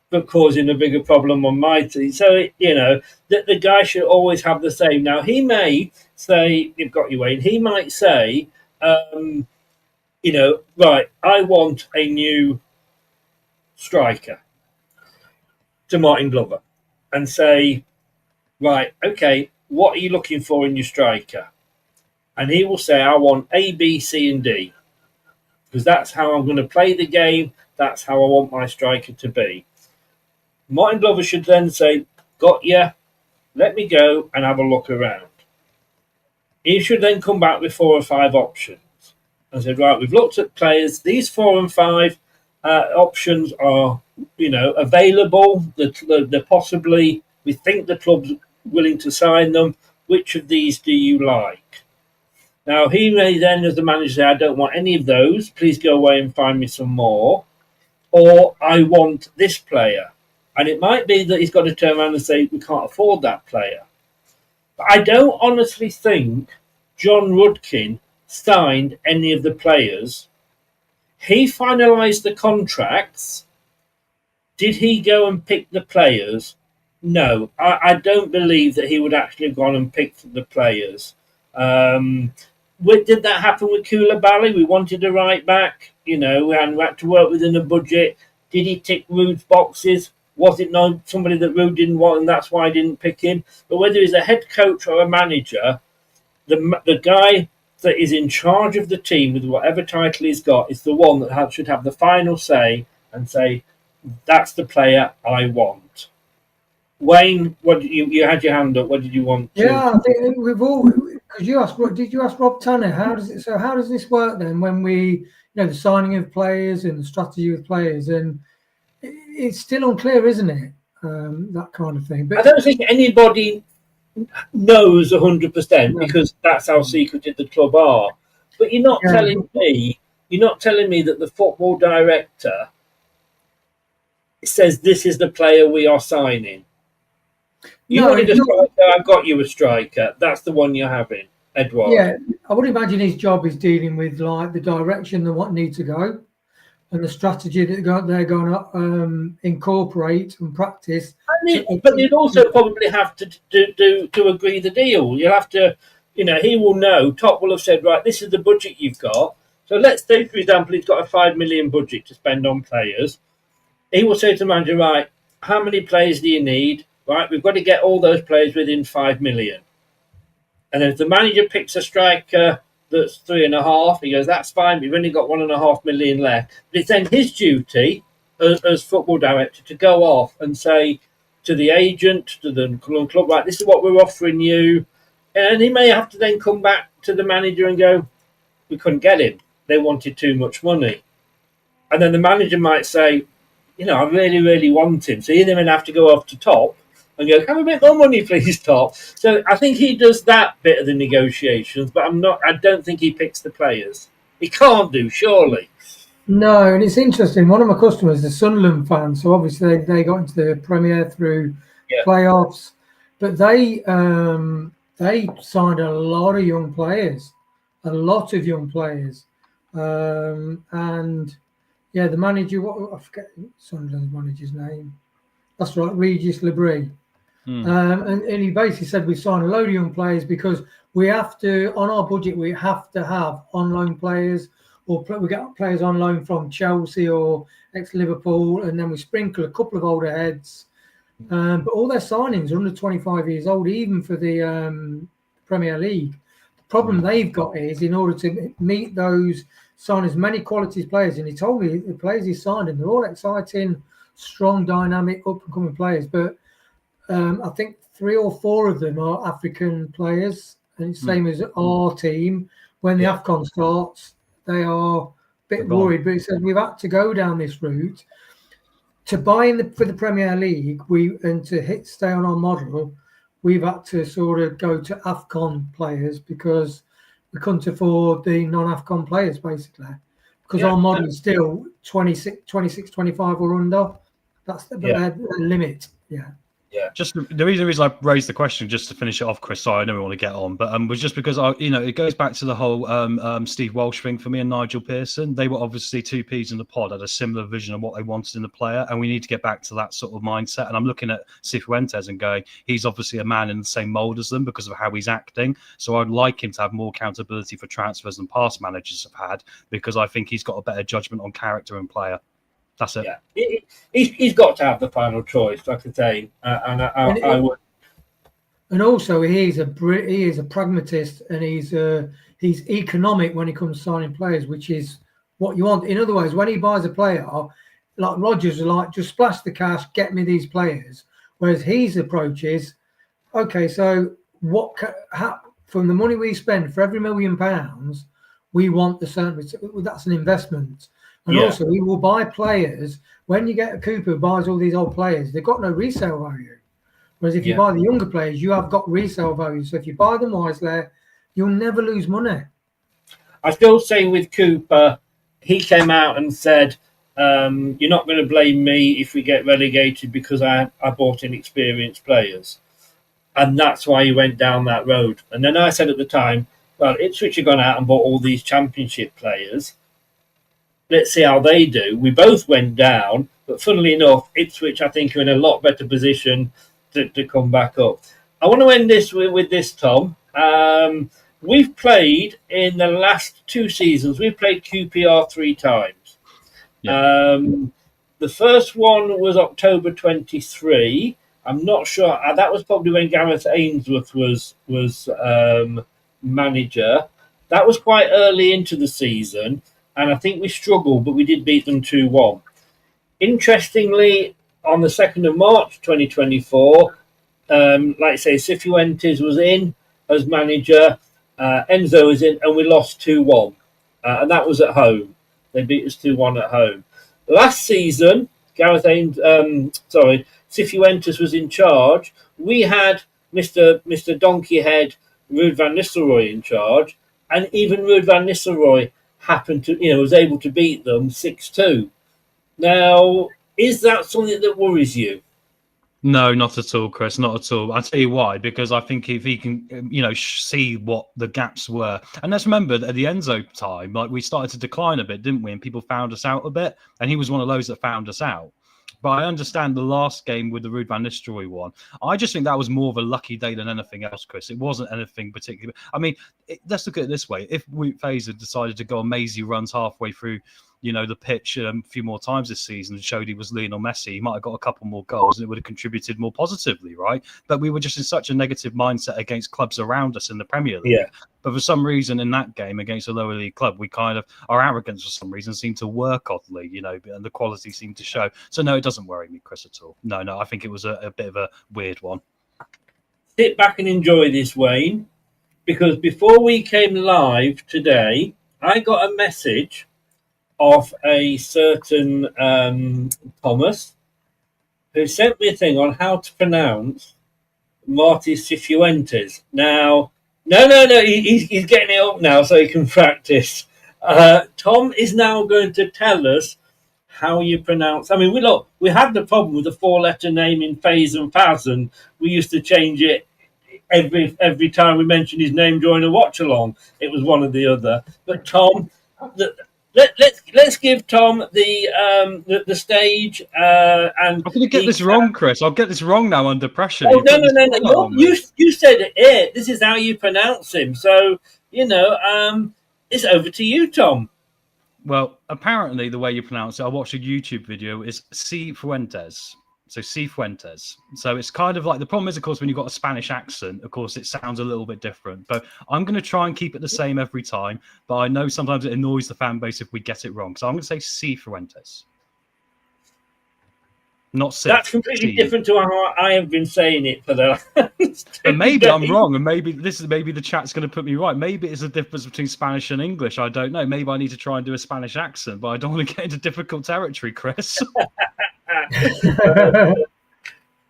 but causing a bigger problem on my team. So, the guy should always have the same. Now, he may say, you've got your Wayne, he might say, right, I want a new striker to Martin Glover, and say, right, okay, what are you looking for in your striker? And he will say, I want A, B, C, and D, because that's how I'm going to play the game. That's how I want my striker to be. Martin Glover should then say, got ya, let me go and have a look around. He should then come back with 4 or 5 options and say, right, we've looked at players. These 4 and 5 options are, available. They're possibly, we think the club's willing to sign them. Which of these do you like? Now, he may then, as the manager, say, I don't want any of those. Please go away and find me some more. Or I want this player. And it might be that he's got to turn around and say, we can't afford that player. But I don't honestly think John Rudkin signed any of the players. He finalised the contracts. Did he go and pick the players? No, I don't believe that he would actually have gone and picked the players. Did that happen with Koulibaly? We wanted a right back, and we had to work within a budget. Did he tick Rude's boxes? Was it not somebody that Rude didn't want, and that's why I didn't pick him? But whether he's a head coach or a manager, the guy that is in charge of the team with whatever title he's got is the one that should have the final say and say, that's the player I want. Wayne, what you had your hand up? What did you want? Yeah, I think we've all, because did you ask Rob Tanner? How does this work then? When we, the signing of players and the strategy with players, and it's still unclear, isn't it? That kind of thing. But I don't think anybody knows 100% because that's how secretive the club are. But you're not telling me that the football director says this is the player we are signing. You wanted a striker, I've got you a striker. That's the one you're having, Edward. Yeah, I would imagine his job is dealing with like the direction and what needs to go, and the strategy that they're going to incorporate and practice. But you'd also probably have to agree the deal. You'll have to, he will know. Top will have said, right, this is the budget you've got. So let's say, for example, he's got a 5 million budget to spend on players. He will say to the manager, right, how many players do you need? Right, we've got to get all those players within 5 million. And then if the manager picks a striker that's 3.5, he goes, that's fine, we've only got 1.5 million left. But it's then his duty as football director to go off and say to the agent, to the club, right, this is what we're offering you. And he may have to then come back to the manager and go, we couldn't get him. They wanted too much money. And then the manager might say, I really, really want him. So he's going to have to go off to Top and go, can we make more money, please, Top? So I think he does that bit of the negotiations, but I don't think he picks the players. He can't do, surely. No, and it's interesting. One of my customers is a Sunderland fan, so obviously they got into the Premier through playoffs, but they signed a lot of young players, and the manager, I forget Sunderland's manager's name. That's right, Regis Lebris. And he basically said we signed a load of young players because we have to, on our budget, we have to have on-loan players, or we get players on loan from Chelsea or ex-Liverpool, and then we sprinkle a couple of older heads. But all their signings are under 25 years old, even for the Premier League. The problem they've got is in order to meet those, sign as many quality players. And he told me the players he signed, and they're all exciting, strong, dynamic, up-and-coming players. But I think 3 or 4 of them are African players, and it's the same as our team. When the AFCON starts, they are a bit worried. But he says we've had to go down this route to buy in for the Premier League. And to stay on our model, we've had to sort of go to AFCON players because we couldn't afford the non-AFCON players, basically, because our model is still 26, 25 or under. That's the limit. Yeah. Just the reason I raised the question, just to finish it off, Chris. Sorry, I know we want to get on, but was just because it goes back to the whole Steve Walsh thing for me and Nigel Pearson. They were obviously 2 peas in the pod, had a similar vision of what they wanted in the player, and we need to get back to that sort of mindset. And I'm looking at Cifuentes and going, he's obviously a man in the same mold as them because of how he's acting. So I'd like him to have more accountability for transfers than past managers have had, because I think he's got a better judgment on character and player. That's it. Yeah, he's got to have the final choice, like I say, and I would. And also, he is a pragmatist, and he's economic when it comes to signing players, which is what you want. In other words, when he buys a player, like Rodgers, like just splash the cash, get me these players. Whereas his approach is, okay, so from the money we spend for every £1 million, we want the certain. That's an investment. And also, we will buy players. When you get a Cooper who buys all these old players, they've got no resale value. Whereas if you buy the younger players, you have got resale value. So if you buy them wisely, you'll never lose money. I still say with Cooper, he came out and said, you're not going to blame me if we get relegated because I bought inexperienced players. And that's why he went down that road. And then I said at the time, well, Ipswich have gone out and bought all these championship players. Let's see how they do. We both went down, but funnily enough, Ipswich, I think, are in a lot better position to come back up. I want to end this with this, Tom. We've played in the last 2 seasons. We've played QPR 3 times. Yeah. The first one was October 23. I'm not sure. That was probably when Gareth Ainsworth was manager. That was quite early into the season. And I think we struggled, but we did beat them 2-1. Interestingly, on the 2nd of March 2024, like I say, Cifuentes was in as manager, Enzo was in, and we lost 2-1. And that was at home. They beat us 2-1 at home. Last season, Cifuentes was in charge. We had Mr. Donkey Head Ruud van Nistelrooy in charge, and even Ruud van Nistelrooy was able to beat them 6-2. Now, is that something that worries you? No, not at all, Chris. Not at all. I'll tell you why. Because I think if he can, see what the gaps were, and let's remember that at the Enzo time, like we started to decline a bit, didn't we? And people found us out a bit, and he was one of those that found us out. But I understand the last game with the Ruud van Nistelrooy one. I just think that was more of a lucky day than anything else, Chris. It wasn't anything particular. I mean, let's look at it this way: if FaZe had decided to go on mazy runs halfway through, the pitch a few more times this season and showed he was Lionel Messi, he might have got a couple more goals and it would have contributed more positively, right? But we were just in such a negative mindset against clubs around us in the Premier League. Yeah. But for some reason in that game against a lower league club, we our arrogance for some reason seemed to work oddly, and the quality seemed to show. So no, it doesn't worry me, Chris, at all. No, I think it was a bit of a weird one. Sit back and enjoy this, Wayne, because before we came live today, I got a message of a certain Thomas, who sent me a thing on how to pronounce Marti Cifuentes. Now, no, he's getting it up now so he can practice. Tom is now going to tell us how you pronounce. I mean, we had the problem with the 4-letter name in FaZe and Faz, and we used to change it every time we mentioned his name during a watch along. It was one or the other. But Tom, Let's give Tom the stage. And I'm going to get this wrong, Chris. I'll get this wrong now under pressure. Oh, no. You said it. This is how you pronounce him. So, it's over to you, Tom. Well, apparently the way you pronounce it, I watched a YouTube video, is Cifuentes. So Cifuentes. So it's kind of like, the problem is, of course, when you've got a Spanish accent, of course, it sounds a little bit different. But I'm going to try and keep it the same every time. But I know sometimes it annoys the fan base if we get it wrong. So I'm going to say Cifuentes. Not Cif. That's completely different to how I have been saying it for the last And maybe I'm wrong, and maybe the chat's going to put me right. Maybe it's a difference between Spanish and English. I don't know. Maybe I need to try and do a Spanish accent, but I don't want to get into difficult territory, Chris.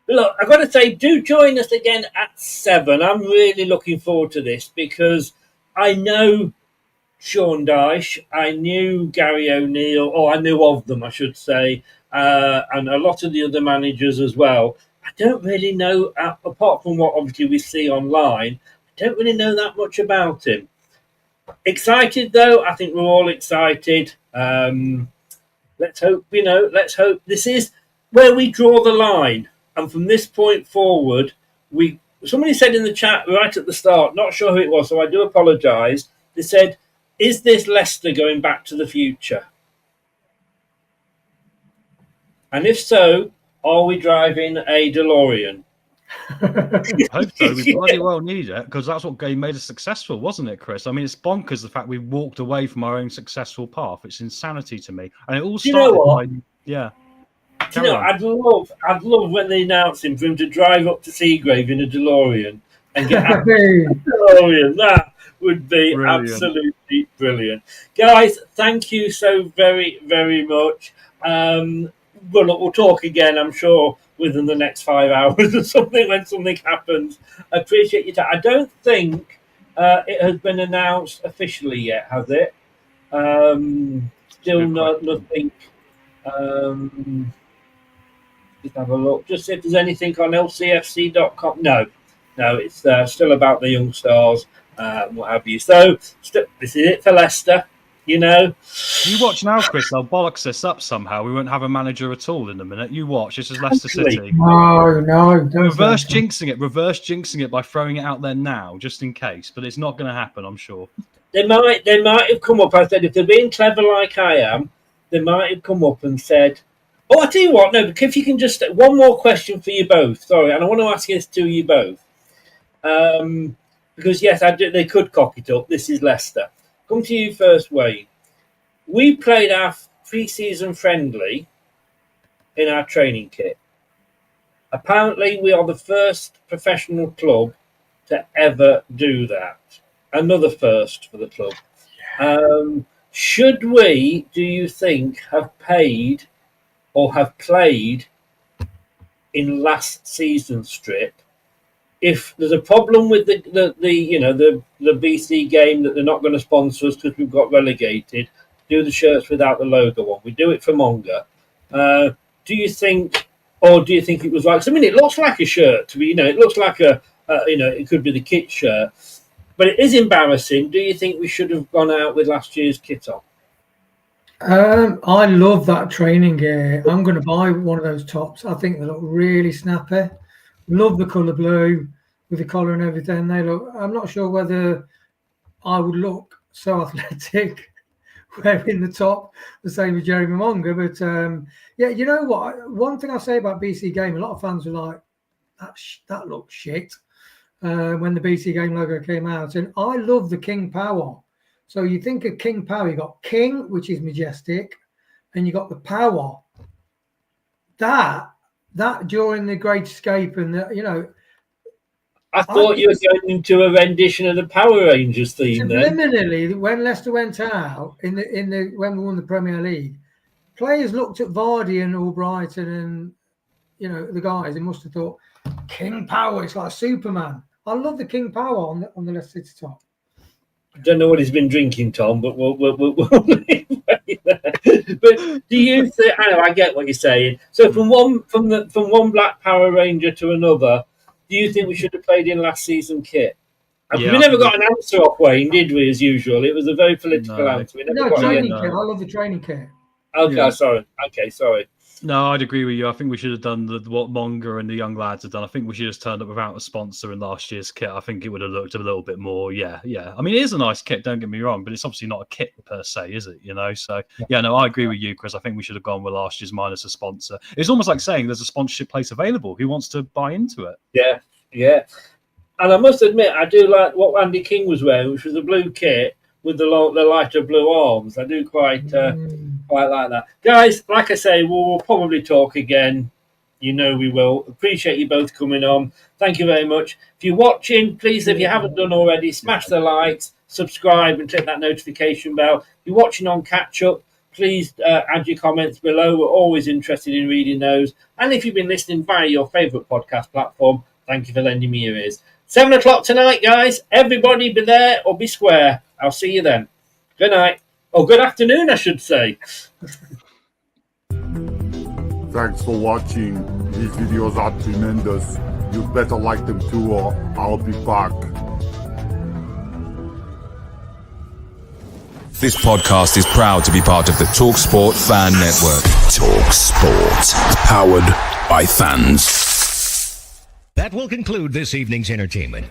Look, I've got to say, do join us again at 7. I'm really looking forward to this because I know Sean Dyche, I knew Gary O'Neill, or I knew of them, I should say, and a lot of the other managers as well. I don't really know, apart from what obviously we see online, I don't really know that much about him. Excited though, I think we're all excited. Let's hope this is where we draw the line. And from this point forward, somebody said in the chat right at the start, not sure who it was, so I do apologise. They said, is this Leicester going back to the future? And if so, are we driving a DeLorean? I hope so. We bloody well need it, because that's what made us successful, wasn't it, Chris? I mean, it's bonkers the fact we walked away from our own successful path. It's insanity to me. And it all started I'd love when they announced him for him to drive up to Seagrave in a DeLorean and get out of the DeLorean. That would be brilliant. Absolutely brilliant. Guys, thank you so very, very much. Well, look, we'll talk again, I'm sure, within the next 5 hours or something when something happens. I appreciate your time. I don't think it has been announced officially yet, has it? Still nothing. Just have a look. Just see if there's anything on LCFC.com. No, it's still about the young stars, what have you. So this is it for Leicester. You watch now, Chris. They'll bollocks this up somehow. We won't have a manager at all in a minute. You watch. This is Leicester City. No. Reverse jinxing it by throwing it out there now, just in case. But it's not going to happen, I'm sure. They might have come up. I said, if they're being clever like I am, they might have come up and said, "Oh, I tell you what. No, but if you can just one more question for you both. Sorry, and I want to ask this to you both, because yes, they could cock it up. This is Leicester. Come to you first, Wayne. We played our pre-season friendly in our training kit. Apparently, we are the first professional club to ever do that. Another first for the club. Should we, do you think, have paid or have played in last season's strip? If there's a problem with the BC game that they're not going to sponsor us because we've got relegated, do the shirts without the logo on. We do it for Monga. Do you think, or do you think it was right? 'Cause, I mean, it looks like a shirt to me. It looks like it could be the kit shirt, but it is embarrassing. Do you think we should have gone out with last year's kit on? I love that training gear. I'm going to buy one of those tops. I think they look really snappy. Love the colour blue with the collar and everything. They look. I'm not sure whether I would look so athletic wearing the top the same as Jeremy Monga, but yeah, you know what? One thing I say about BC Game, a lot of fans were like, "That looks shit." When the BC Game logo came out, and I love the King Power. So you think of King Power, you got King, which is majestic, and you got the Power. That during the Great Escape, and I thought you were going into a rendition of the Power Rangers theme. Subliminally, when Leicester went out when we won the Premier League, players looked at Vardy and Albrighton and the guys, and must have thought King Power. It's like Superman. I love the King Power on the Leicester City top. I don't know what he's been drinking, Tom, but we'll leave it there. But do you think? I know, I get what you're saying. So from one Black Power Ranger to another, do you think we should have played in last season kit? Yeah, we never got an answer off Wayne, did we? As usual, it was a very political answer. Training kit. I love the training kit. Okay, Yeah. sorry. Okay, sorry. No, I'd agree with you. I think we should have done what Monga and the young lads have done. I think we should have turned up without a sponsor in last year's kit. I think it would have looked a little bit more, yeah. I mean, it is a nice kit, don't get me wrong, but it's obviously not a kit per se, is it? So, I agree with you, Chris. I think we should have gone with last year's minus a sponsor. It's almost like saying there's a sponsorship place available. Who wants to buy into it? Yeah. And I must admit, I do like what Andy King was wearing, which was a blue kit with the lighter blue arms. I do quite like that. Guys, like I say, we'll probably talk again. We will. Appreciate you both coming on. Thank you very much. If you're watching, please, if you haven't done already, smash the likes, subscribe, and click that notification bell. If you're watching on catch up, please add your comments below. We're always interested in reading those. And if you've been listening via your favourite podcast platform, thank you for lending me your ears. 7 o'clock tonight, guys. Everybody be there or be square. I'll see you then. Good night. Or good afternoon, I should say. Thanks for watching. These videos are tremendous. You better like them too, or I'll be back. This podcast is proud to be part of the TalkSport Fan Network. TalkSport. Powered by fans. That will conclude this evening's entertainment.